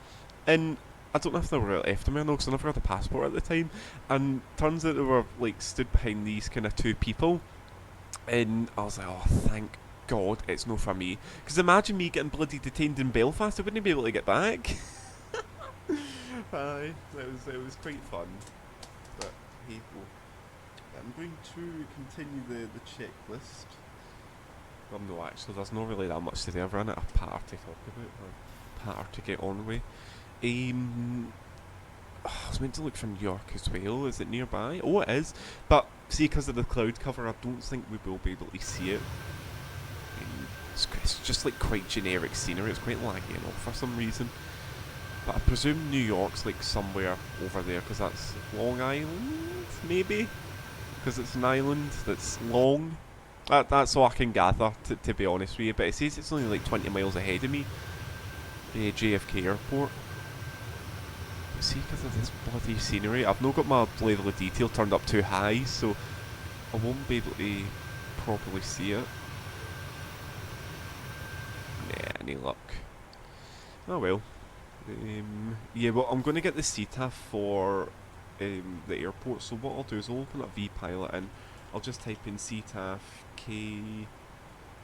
and I don't know if they were after me or no, because I never had a passport at the time. And turns out they were like stood behind these kind of 2 people. And I was like, oh, thank God it's no for me. Because imagine me getting bloody detained in Belfast, I wouldn't be able to get back. Aye, it was quite fun. But hey ho. I'm going to continue the checklist. Well, no, actually, there's not really that much today. I've run out of patter to talk about, or patter to get on with. I was meant to look for New York as well. Is it nearby? Oh, it is. But see, because of the cloud cover, I don't think we will be able to see it. It's just like quite generic scenery. It's quite laggy and all for some reason. But I presume New York's like somewhere over there, because that's Long Island, maybe? Because it's an island that's long. That's all I can gather, to be honest with you. But it says it's only like 20 miles ahead of me. JFK Airport. See, because of this bloody scenery, I've not got my level of detail turned up too high, so I won't be able to properly see it. Nah, any luck. Oh well. Yeah, well, I'm going to get the CTAF for the airport, so what I'll do is I'll open up vPilot and I'll just type in CTAF K...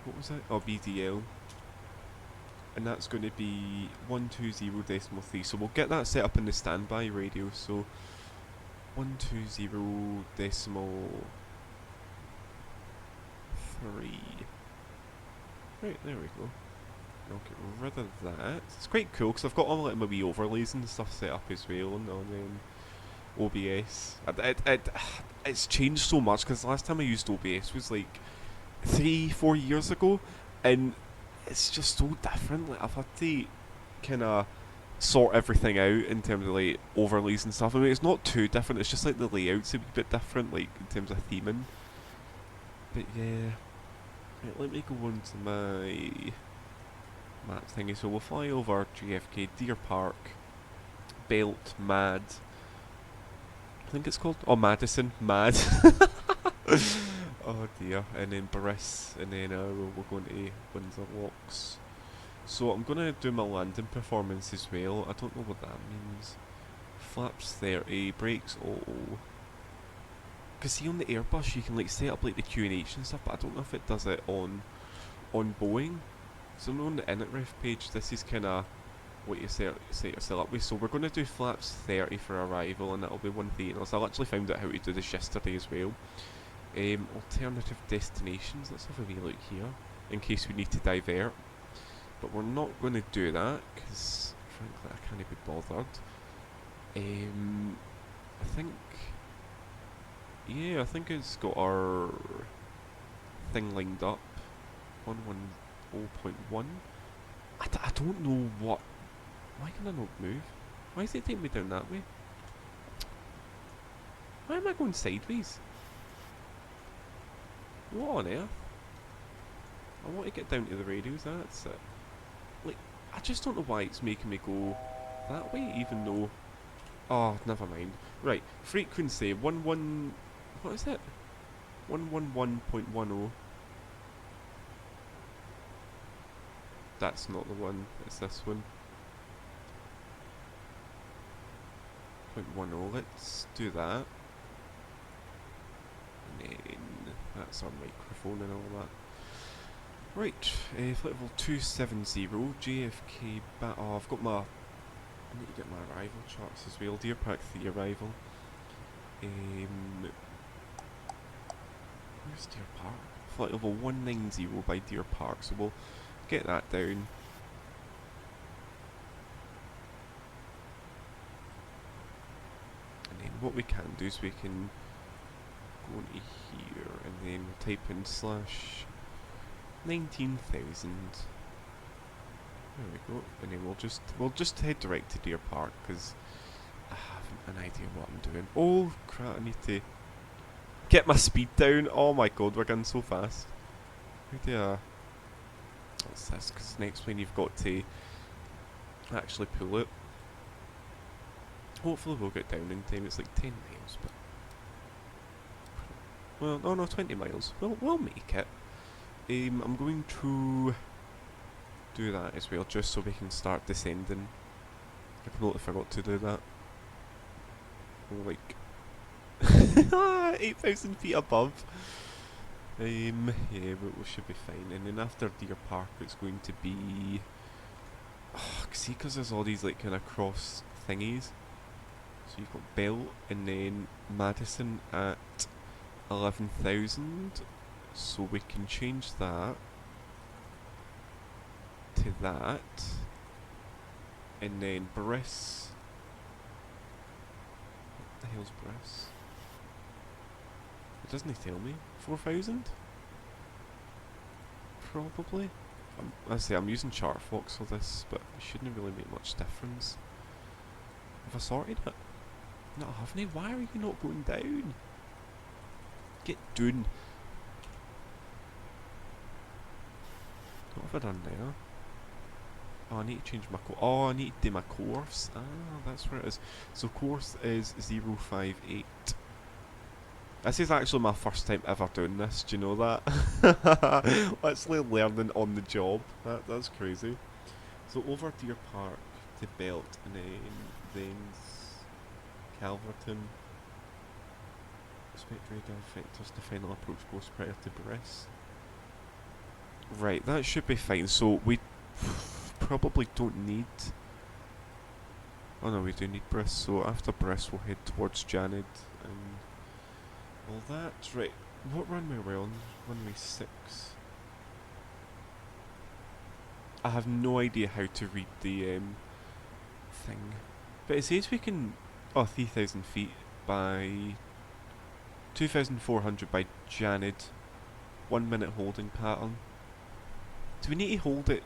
what was it? Oh, BDL. and that's going to be 120.3. So we'll get that set up in the standby radio. So 120.3. Right, there we go. I'll get rid of that. It's quite cool because I've got all like my wee overlays and stuff set up as well on OBS. It's changed so much because the last time I used OBS was like 3-4 years ago, and it's just so different. Like I've had to kind of sort everything out in terms of like overlays and stuff. I mean, it's not too different. It's just like the layout's a wee bit different, like in terms of theming. But yeah, right, let me go on to my map thingy. So we'll fly over JFK, Deer Park, Belt, Mad. I think it's called. Oh, Madison, Mad. Oh dear, and then Briss, and then we're going to Windsor Locks. So I'm going to do my landing performance as well. I don't know what that means. Flaps 30, brakes all. Because see on the Airbus you can like set up like the QNH and stuff, but I don't know if it does it on Boeing. So on the init page, this is kind of what you set yourself up with. So we're going to do flaps 30 for arrival, and that'll be 130. So I actually found out how to do this yesterday as well. Alternative destinations, let's have a wee look here, in case we need to divert. But we're not going to do that, because frankly I can't be bothered. I think... yeah, I think it's got our thing lined up. 110.1. I don't know what... why can I not move? Why is it taking me down that way? Why am I going sideways? What on earth? I want to get down to the radios, that's it. Like, I just don't know why it's making me go that way, even though... oh, never mind. Right, frequency, what is it? 111.10. That's not the one, it's this one. 0.10, let's do that. And then that's our microphone and all that. Right, flight level 270, JFK oh, I've got my... I need to get my arrival charts as well. Deer Park 3 arrival. Where's Deer Park? Flight level 190 by Deer Park, so we'll get that down. And then what we can do is we can go into here and then we'll type in slash 19,000. There we go, and then we'll just head direct to Deer Park because I haven't an idea what I'm doing. Oh crap! I need to get my speed down. Oh my god, we're going so fast. How do I... what's this? Because next one you've got to actually pull it. Hopefully we'll get down in time. It's like 10 miles, but well, no, 20 miles. We'll make it. I'm going to do that as well, just so we can start descending. I completely forgot to do that. We're like 8,000 feet above. Yeah, we should be fine. And then after Deer Park, it's going to be... oh, see, because there's all these like kind of cross thingies. So you've got Bell and then Madison at 11,000. So we can change that to that, and then Briss. What the hell's Briss? It doesn't tell me. 4,000? Probably. I say I'm using ChartFox for this, but it shouldn't really make much difference. Have I sorted it? No, haven't I? Why are you not going down? Get down. What have I done there? Oh, I need to change my I need to do my course. Ah, that's where it is. So course is 058. This is actually my first time ever doing this, do you know that? Actually learning on the job. That's crazy. So over Deer Park to Belt, and then Calverton. Expect radar vectors to final approach course prior to Briss. Right, that should be fine. So we probably don't need... Oh no, we do need Briss, so after Briss we'll head towards Janid and all that. Right, what runway are we on? Runway 6. I have no idea how to read the thing. But it says we can... Oh, 3,000 feet by... 2,400 by Janid. 1 minute holding pattern. Do we need to hold it?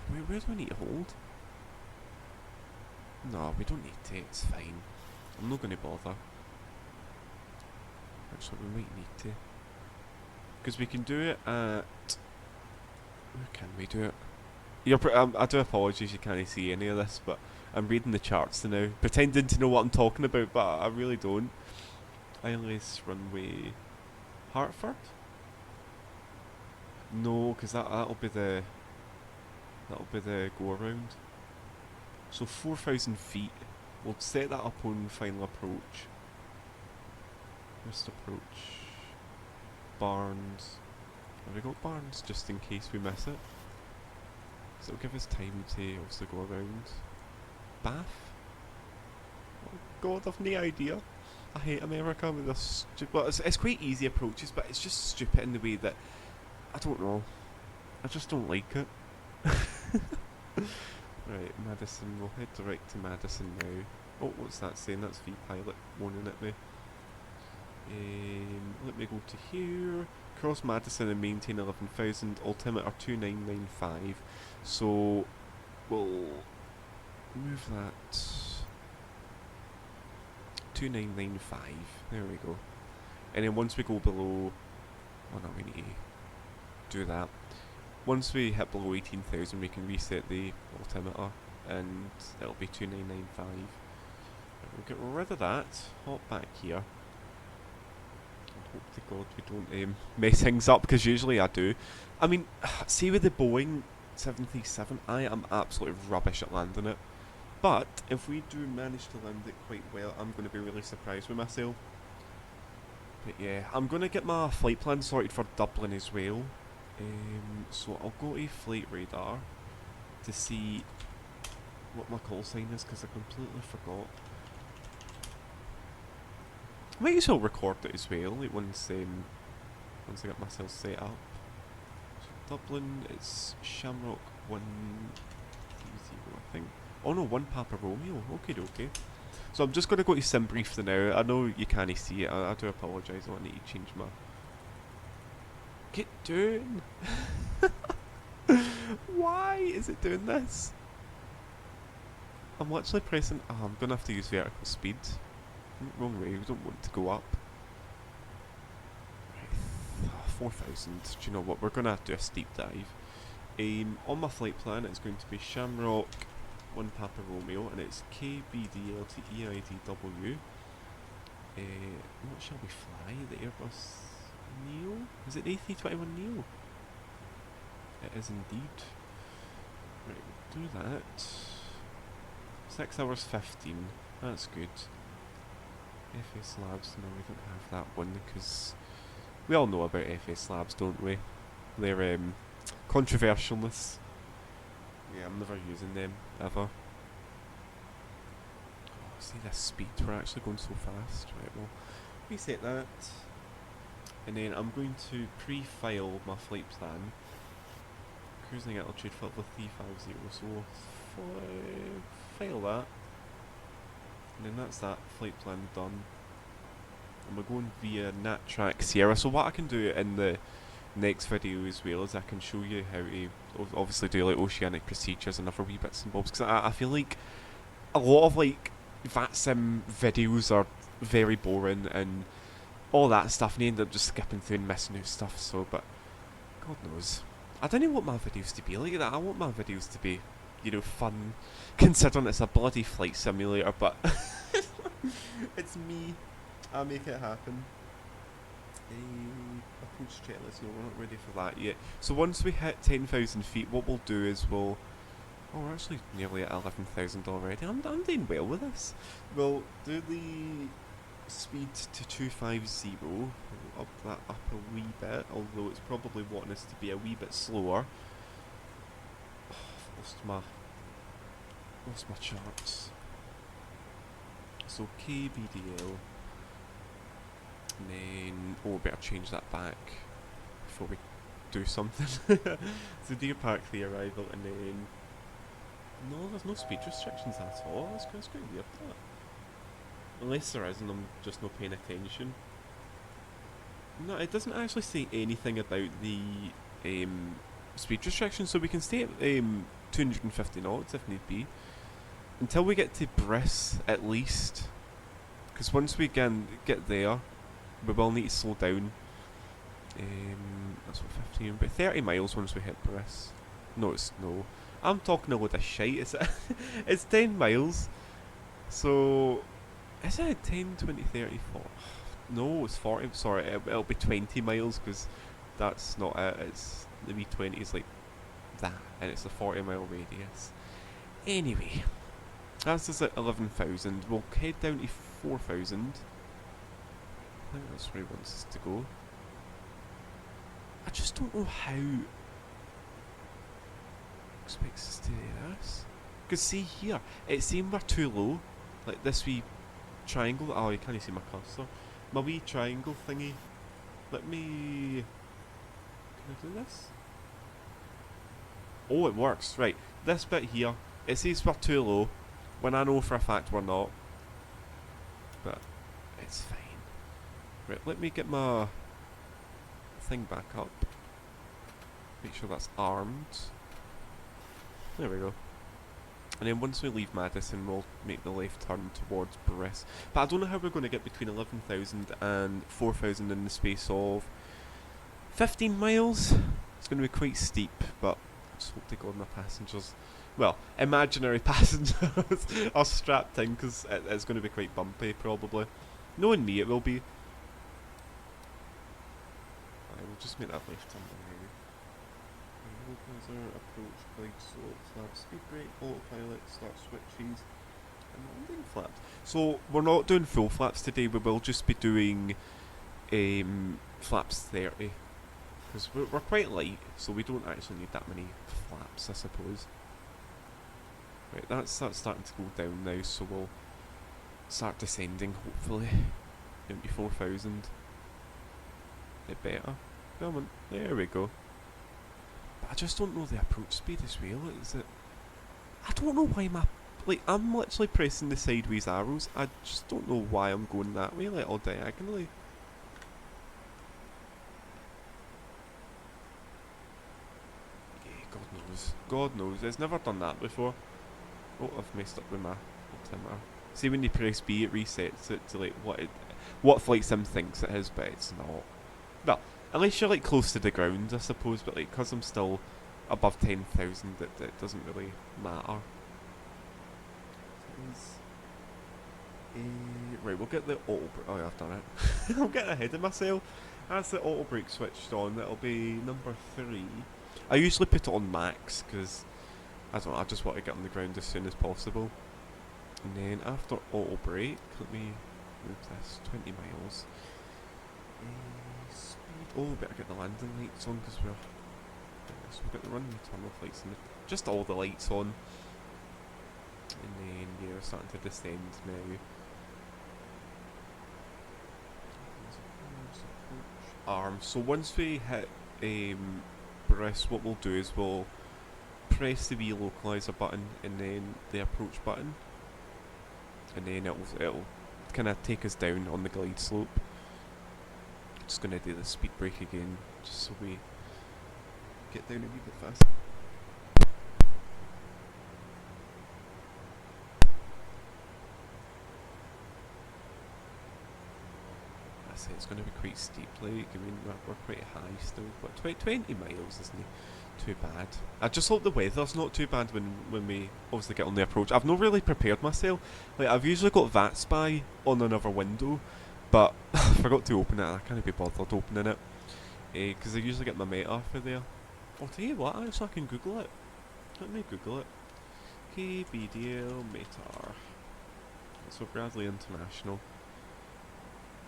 Where do we need to hold? No, we don't need to, it's fine. I'm not going to bother. Actually, we might need to. Because we can do it at... Where can we do it? I do apologise you can't see any of this, but I'm reading the charts now, pretending to know what I'm talking about, but I really don't. ILS runway... Hartford? No, because that'll be the go around. So 4,000 feet. We'll set that up on final approach. First approach. Barnes. Have we got Barnes just in case we miss it? So it'll give us time to also go around. Bath? Oh god, I've no idea. I hate America with this stupid... Well, it's quite easy approaches, but it's just stupid in the way that... I don't know. I just don't like it. Right, Madison. We'll head direct to Madison now. Oh, what's that saying? That's V-Pilot moaning at me. Let me go to here. Cross Madison and maintain 11,000. Altimeter 2995. So, we'll move that. 2995. There we go. And then once we go below... Oh no, we need to do that. Once we hit below 18,000 we can reset the altimeter and it'll be 2995. We'll get rid of that, hop back here. And hope to god we don't mess things up, because usually I do. I mean, see with the Boeing 737, I am absolutely rubbish at landing it. But if we do manage to land it quite well, I'm going to be really surprised with myself. But yeah, I'm going to get my flight plan sorted for Dublin as well. So I'll go to Flight Radar to see what my call sign is, because I completely forgot. I might as well record it as well, like once I get myself set up. So Dublin, it's Shamrock 130, I think. Oh no, 1 Papa Romeo. Okay. So I'm just going to go to SimBrief for now. I know you can't see it. I do apologise. I need to change my... Get down! Why is it doing this? I'm literally pressing... Oh, I'm going to have to use vertical speed. Wrong way, we don't want to go up. Right, 4,000. Do you know what? We're going to have to do a steep dive. On my flight plan, it's going to be Shamrock 1 Papa Romeo, and it's KBDL to EIDW. What shall we fly? The Airbus Neo? Is it A321neo? It is indeed. Right, we'll do that. 6 hours 15. That's good. FS Labs, no, we don't have that one, because we all know about FS Labs, don't we? They're controversialness. Yeah, I'm never using them, ever. Oh, see this speed, we're actually going so fast. Right, well, reset that. And then I'm going to pre-file my flight plan. Cruising altitude filled with 350, so we'll file that. And then that's that flight plan done. And we're going via NatTrack Sierra. So what I can do in the next video as well is I can show you how to obviously do like oceanic procedures and other wee bits and bobs. Because I feel like a lot of like VATSIM videos are very boring and all that stuff, and you end up just skipping through and missing out stuff. So, but God knows, I don't know what my videos to be like. That I want my videos to be, you know, fun, considering it's a bloody flight simulator. But it's me. I'll make it happen. Approach checklist. No, we're not ready for that yet. So once we hit 10,000 feet, what we'll do is we'll... Oh, we're actually nearly at 11,000 already. I'm doing well with this. We'll do the speed to 250. We'll up that up a wee bit, although it's probably wanting us to be a wee bit slower. Lost my charts. So KBDL, and then better change that back before we do something. So Deer Park the arrival, and then no, there's no speed restrictions at all. That's quite weird. That. Unless there is, and I'm just not paying attention. No, it doesn't actually say anything about the speed restrictions, so we can stay at 250 knots if need be. Until we get to Briss, at least. Because once we get there, we will need to slow down. That's what 15, but 30 miles once we hit Briss. No, I'm talking a load of shite. It's 10 miles. So, is it 10, 20, 30, 40? No, it's 40. Sorry, it'll be 20 miles because that's not it. It's the V20 is like that, and it's a 40-mile radius. Anyway, that's just at 11,000. We'll head down to 4,000. I think that's where he wants us to go. I just don't know how he expects us to do this. Because see here, it seemed we're too low. Like this wee triangle. Oh, you can't see my cursor. My wee triangle thingy. Let me... Can I do this? Oh, it works. Right. This bit here, it says we're too low, when I know for a fact we're not. But it's fine. Right, let me get my thing back up. Make sure that's armed. There we go. And then once we leave Madison, we'll make the left turn towards Briss. But I don't know how we're going to get between 11,000 and 4,000 in the space of 15 miles. It's going to be quite steep, but I just hope to God my passengers, well, imaginary passengers, are strapped in, because it's going to be quite bumpy, probably. Knowing me, it will be. I will just make that left turn now. Localizer, approach, glide slope, flap, speed brake, autopilot, start switches, and landing flaps. So we're not doing full flaps today, we will just be doing flaps 30. Because we're quite light, so we don't actually need that many flaps, I suppose. Right, that's starting to go down now, so we'll start descending, hopefully. Down to 4,000. It better. Come on, there we go. But I just don't know the approach speed as well. Is it? I don't know why I'm literally pressing the sideways arrows. I just don't know why I'm going that way, like all diagonally. Yeah, God knows. God knows. It's never done that before. Oh, I've messed up with my altimeter. See, when you press B, it resets it to like what Flight Sim thinks it is, but it's not. Well, unless you're like close to the ground, I suppose, but like because I'm still above 10,000, it doesn't really matter. Right, we'll get the auto brake. Oh, yeah, I've done it. I'm getting ahead of myself. That's the auto brake switched on. That'll be number 3. I usually put it on max because I don't know, I just want to get on the ground as soon as possible. And then after auto brake, let me move this 20 miles. Speed. Oh, better get the landing lights on because we're. So we've got the running tunnel lights and just all the lights on. And then yeah, we're starting to descend now. Arm. So once we hit Briss, what we'll do is we'll press the wee localizer button and then the approach button, and then it'll kind of take us down on the glide slope. Just gonna do the speed brake again, just so we get down a wee bit faster. It's going to be quite steep, like, I mean, we're quite high still, but 20 miles isn't too bad. I just hope the weather's not too bad when we obviously get on the approach. I've not really prepared myself. Like, I've usually got VATSIM on another window, but I forgot to open it. I can't be bothered opening it, because I usually get my meta for there. I'll tell you what, actually I can Google it. Let me Google it. KBDL meta. So Bradley International.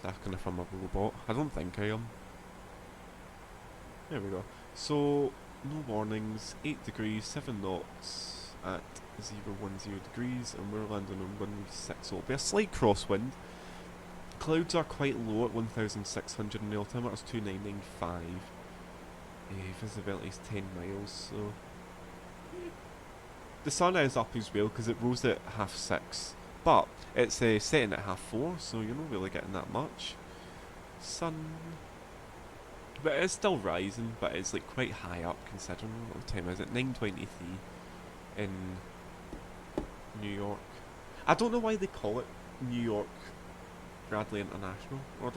Asking if I'm a robot. I don't think I am. There we go. So No warnings, 8 degrees, 7 knots at 010 degrees, and we're landing on runway 6, so it'll be a slight crosswind. Clouds are quite low at 1,600 and the altimeter is 2,995. Visibility is 10 miles, so... The sun is up as well, because it rose at 6:30, but it's setting at 4:30, so you're not really getting that much sun. But it's still rising, but it's like quite high up considering what time is it? 9:23 in New York. I don't know why they call it New York Bradley International. I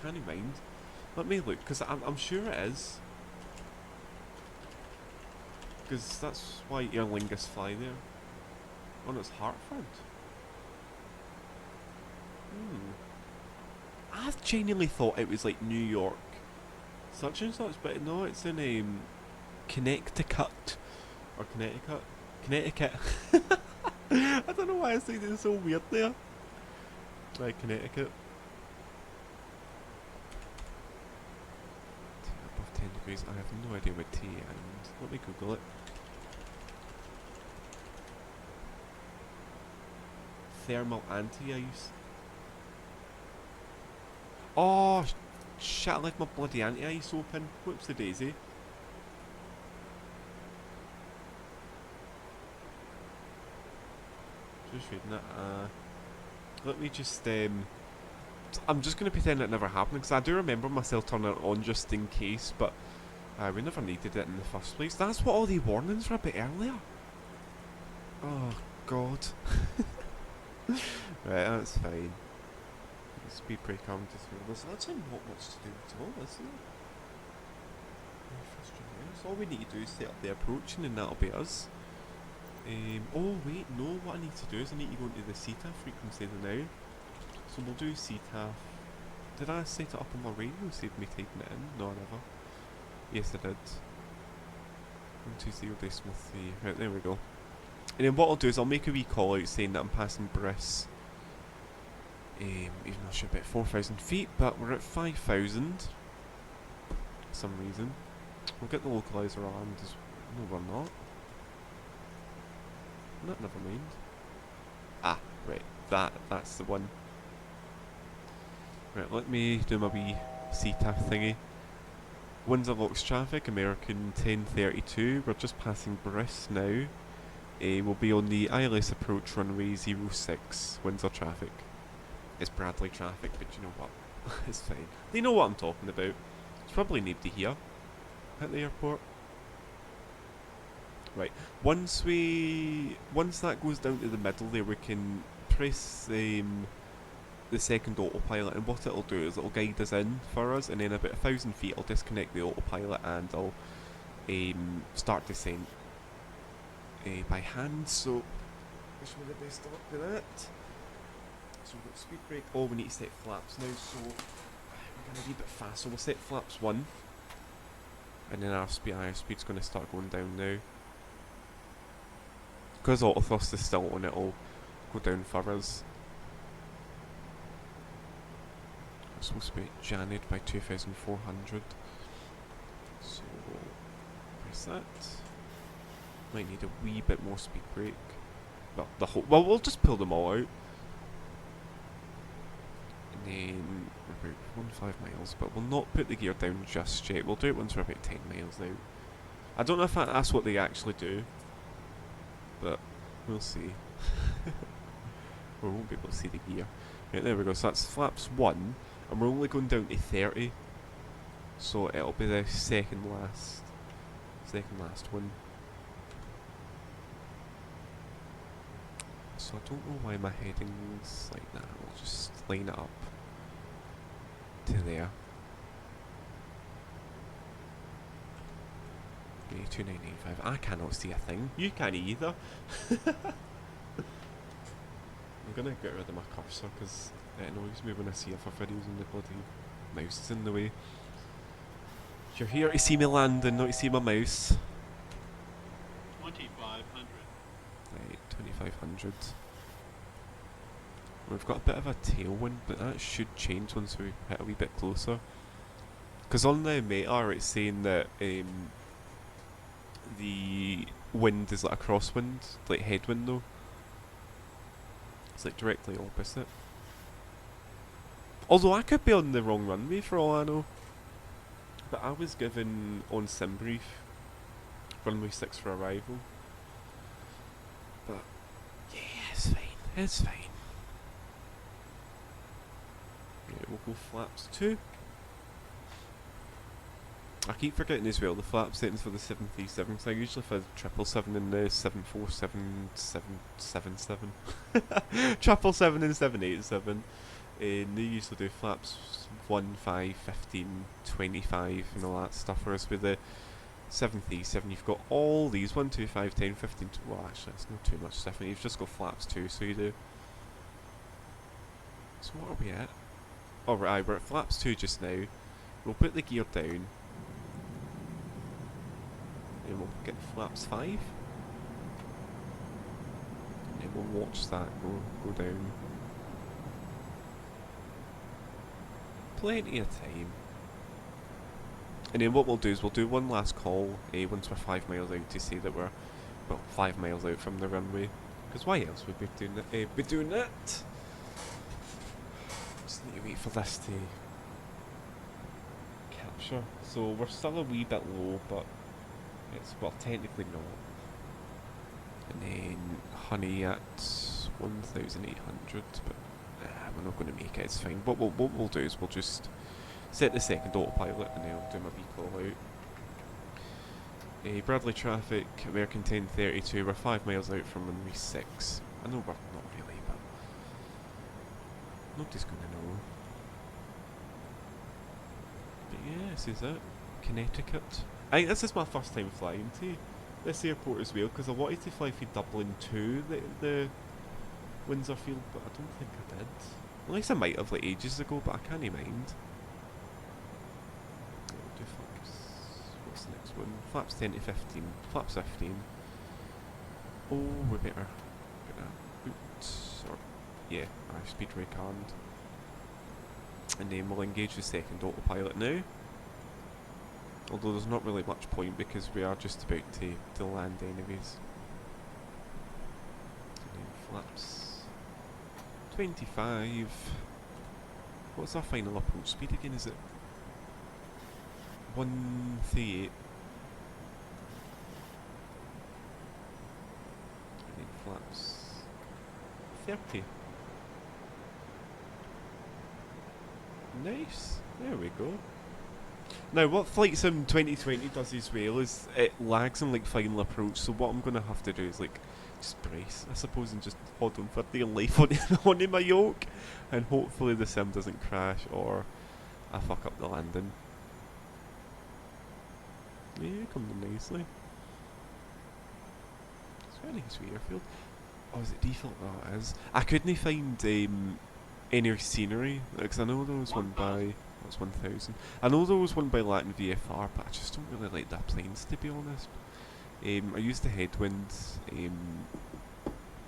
can't mind. Let me look, because I'm sure it is. Because that's why Aer Lingus fly there. Oh no, it's Hartford. I genuinely thought it was like New York such and such, but no, it's in Connecticut. Or Connecticut. Connecticut. I don't know why I say this so weird there. Like Connecticut. Above 10 degrees. I have no idea what T and let me Google it. Thermal anti-ice. Oh shit, I left my bloody anti-ice open. Whoops the daisy. Just reading it. Let me just I'm just going to pretend it never happened, because I do remember myself turning it on just in case, but we never needed it in the first place. That's what all the warnings were a bit earlier. Oh god. Right, that's fine. Speed brake arm to through. There's actually not much to do at all, is there? So all we need to do is set up the approaching and that'll be us. Oh wait, no, what I need to do is I need to go into the CTAF frequency now. So we'll do CTAF. Did I set it up on my radio? Save me typing it in? No, I never. Yes, I did. 120.3. Right, there we go. And then what I'll do is I'll make a wee call out saying that I'm passing Briss. Even though I should be at 4,000 feet, but we're at 5,000 for some reason. We'll get the localizer armed as... No, we're not. No, never mind. Ah, right. That's the one. Right, let me do my wee CTAF thingy. Windsor Locks traffic, American 1032. We're just passing Briss now. We'll be on the ILS approach runway 06, Windsor traffic. It's Bradley traffic, but you know what? It's fine. They know what I'm talking about. It's probably nobody here at the airport. Right. Once that goes down to the middle there, we can press the second autopilot, and what it'll do is it'll guide us in for us, and then about 1,000 feet I'll disconnect the autopilot and I'll start descent by hand. So which way did they start with that? So we've got speed brake. Oh, we need to set flaps now, so we're going to be a bit fast. So we'll set flaps 1, and then our speed's going to start going down now. Because auto thrust is still on, it'll go down for us. It's supposed to be Janet by 2,400. So press that. Might need a wee bit more speed brake. Well, we'll just pull them all out. And then we're about 1.5 miles, but we'll not put the gear down just yet. We'll do it once we're about 10 miles out. I don't know if that's what they actually do, but we'll see. We won't be able to see the gear. Right, there we go. So that's flaps 1, and we're only going down to 30. So it'll be the second last one. So I don't know why my heading's like that. We'll just line it up to there. 2995. I cannot see a thing. You can't either. I'm gonna get rid of my cursor because it annoys me when I see other videos and the bloody mouse is in the way. You're here to see me landing, not to see my mouse. 2,500. Right, 2,500. We've got a bit of a tailwind, but that should change once we hit a wee bit closer. Because on the METAR it's saying that the wind is like a crosswind, like headwind though. It's like directly opposite. Although I could be on the wrong runway for all I know. But I was given on sim brief runway 6 for arrival. But yeah, it's fine. It's fine. Yeah, we'll go flaps 2. I keep forgetting as well the flap settings for the 737, so I usually for 777 and the 747, 777, 777 and 787. And they usually do flaps 1, 5, 15, 25 and all that stuff, whereas with the 737 you've got all these 1, 2, 5, 10, 15, well actually it's not too much different, you've just got flaps 2, so you do. So what are we at? Oh right, we're at flaps 2 just now. We'll put the gear down. And we'll get flaps 5. And then we'll watch that go down. Plenty of time. And then what we'll do is we'll do one last call once we're 5 miles out to say that we're, well, 5 miles out from the runway. Because why else would we be doing that? Just need to wait for this to capture. So we're still a wee bit low, but it's, well, technically not. And then honey at 1,800, but we're not going to make it, it's fine. What we'll do is we'll just set the second autopilot and then I'll do my wee call out. Bradley traffic, American 1032, we're 5 miles out from runway 6. I know we're not really, but nobody's going to know. But yeah, this is it. Connecticut. I think this is my first time flying to this airport as well, because I wanted to fly from Dublin to the Windsor field, but I don't think I did. At least I might have like ages ago, but I can't mind. I'll do flaps. What's the next one? Flaps 10 to 15. Flaps 15. Oh, we better get that boot, or yeah, speed brake armed. And then we'll engage the second autopilot now. Although there's not really much point because we are just about to land anyways. And then flaps 25. What's our final approach speed again? Is it 138? And then flaps 30. Nice. There we go. Now, what Flight Sim 2020 does as well is it lags on like final approach, so what I'm going to have to do is like just brace, I suppose, and just hold on for dear life on my yoke, and hopefully the sim doesn't crash or I fuck up the landing. Yeah, coming in nicely. It's very nice airfield. Oh, is it default? Oh, it is. I couldn't find any scenery, because I know there was one by... That's 1,000. I know there was one by Latin VFR, but I just don't really like the planes, to be honest. I used the headwind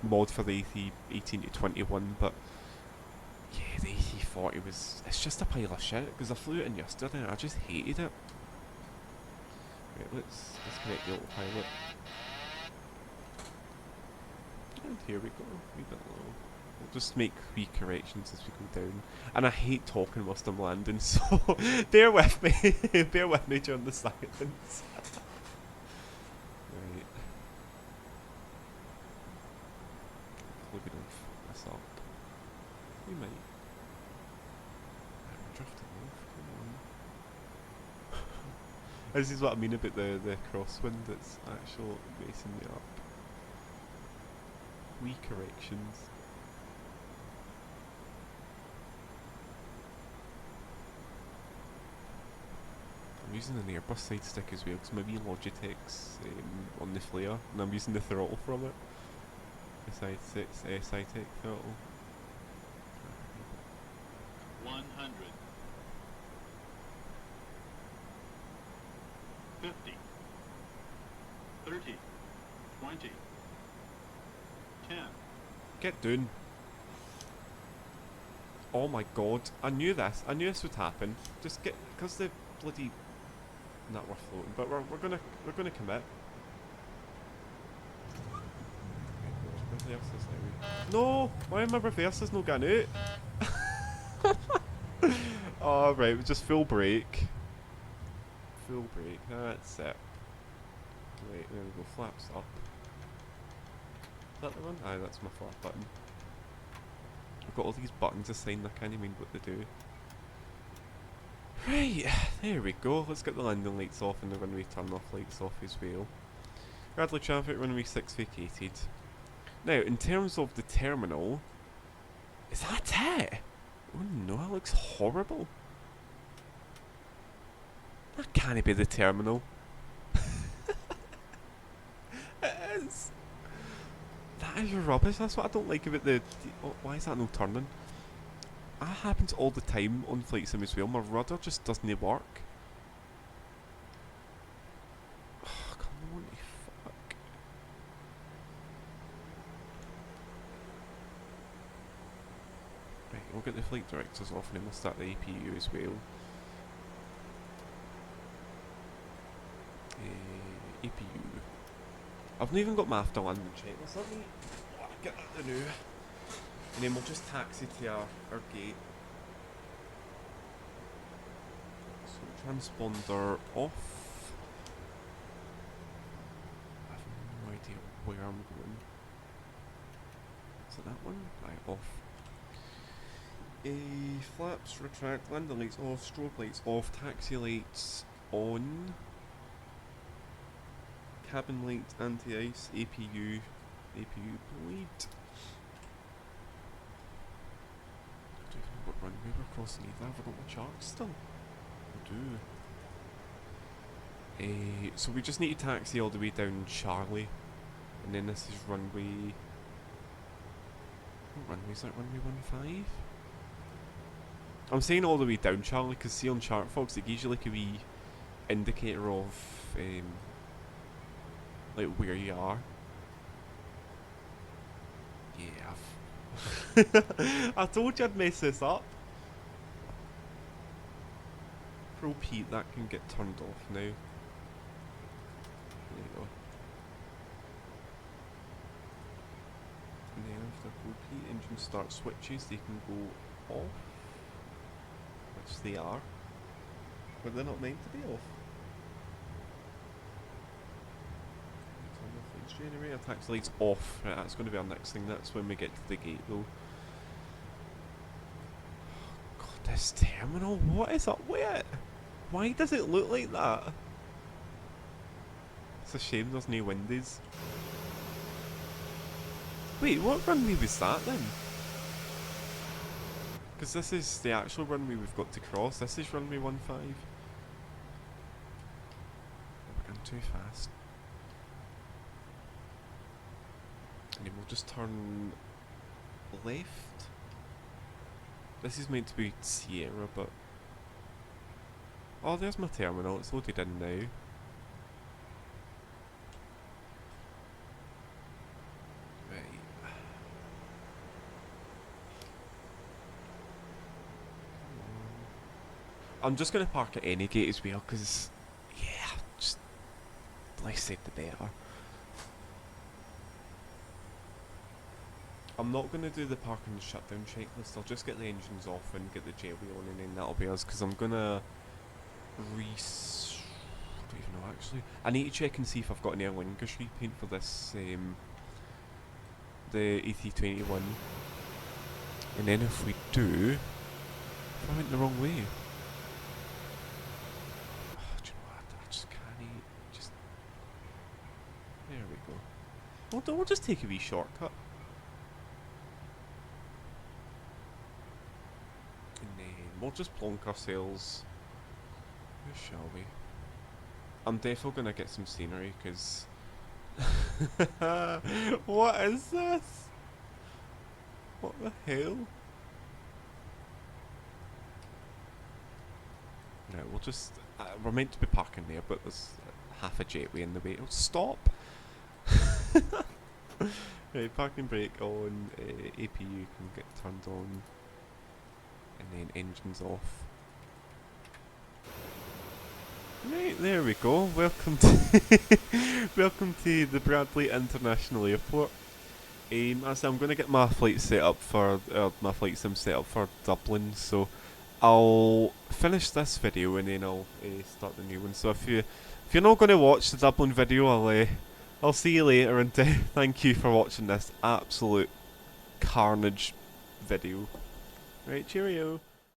mod for the AC-18 to 21, but yeah, the AC-40 was... It's just a pile of shit, because I flew it in yesterday and I just hated it. Right, let's connect the autopilot. And here we go, a wee bit low. We'll just make wee corrections as we go down. And I hate talking whilst I'm landing, so bear with me. Bear with me during the silence. Right. We're going to this up. We might. We're drifting off, come on. This is what I mean about the crosswind, it's actually messing me up. Wee corrections. I'm using an Airbus side stick as well because my wee Logitech's on the flare and I'm using the throttle from it. SI-Tech throttle. 100. 50. 30. 20. 10. Get down. Oh my god, I knew this would happen. Just get, because the bloody... Not we're floating, but we're gonna commit. reverses now. No! Why are my reverses not getting out? Oh, right, just full brake. Full brake, that's it. Wait, there we go, flaps up. Is that the one? Aye, that's my flap button. I've got all these buttons assigned, I can't even what they do. Right, there we go. Let's get the landing lights off and the runway turn off lights off as well. Bradley traffic, runway 6 vacated. Now, in terms of the terminal, is that it? Oh no, that looks horrible. That can't be the terminal. It is. That is rubbish. That's what I don't like about the... Oh, why is that no turning? That happens all the time on flight sim as well. My rudder just doesn't work. Oh, come on, you fuck. Right, we'll get the flight directors off and then we'll start the APU as well. APU. I've not even got my after landing checklist. Let me get that to do. And then we'll just taxi to our gate. So transponder off. I have no idea where I'm going. Is it that one? Right, off. Flaps retract, landing lights off, strobe lights off, taxi lights on. Cabin light, anti-ice, APU bleed. I don't even know what runway we're crossing either. Have I got my charts still? I do. So we just need to taxi all the way down Charlie. And then this is runway... What runway is that? Runway 15? I'm saying all the way down Charlie because see on chart fogs it gives you like a wee indicator of like where you are. Yeah, I told you I'd mess this up. Pro Pete, that can get turned off now. There you go. And then after Pro Pete, engine start switches, they can go off. Which they are. But they're not meant to be off. Generator, taxi lights off. Right, that's going to be our next thing. That's when we get to the gate though. God, this terminal, what is up with it? Why does it look like that? It's a shame there's no windows. Wait, what runway was that then? Because this is the actual runway we've got to cross. This is runway 15. We're going too fast. And then we'll just turn left. This is meant to be Sierra, but... Oh, there's my terminal. It's loaded in now. Right. I'm just going to park at any gate as well, because... Yeah, just... less said the better. I'm not going to do the parking and shutdown checklist. I'll just get the engines off and get the jetway on and then that'll be us. Because I'm going to I don't even know actually. I need to check and see if I've got any Aer Lingus repaint for this, the AT21. And then if we do... If I went the wrong way. Oh, do you know what? I just can't... Just... There we go. We'll just take a wee shortcut. We'll just plonk ourselves. Where shall we? I'm definitely gonna get some scenery because. What is this? What the hell? No, we'll just. We're meant to be parking there, but there's half a jetway in the way. Oh, stop! Right, parking brake on. APU can get turned on. And then engines off. Right, there we go. Welcome to welcome to the Bradley International Airport. I said I'm going to get my flight set up for, my flight sim set up for Dublin, so I'll finish this video and then I'll start the new one. So if you're not going to watch the Dublin video, I'll see you later, and thank you for watching this absolute carnage video. Right, cheerio.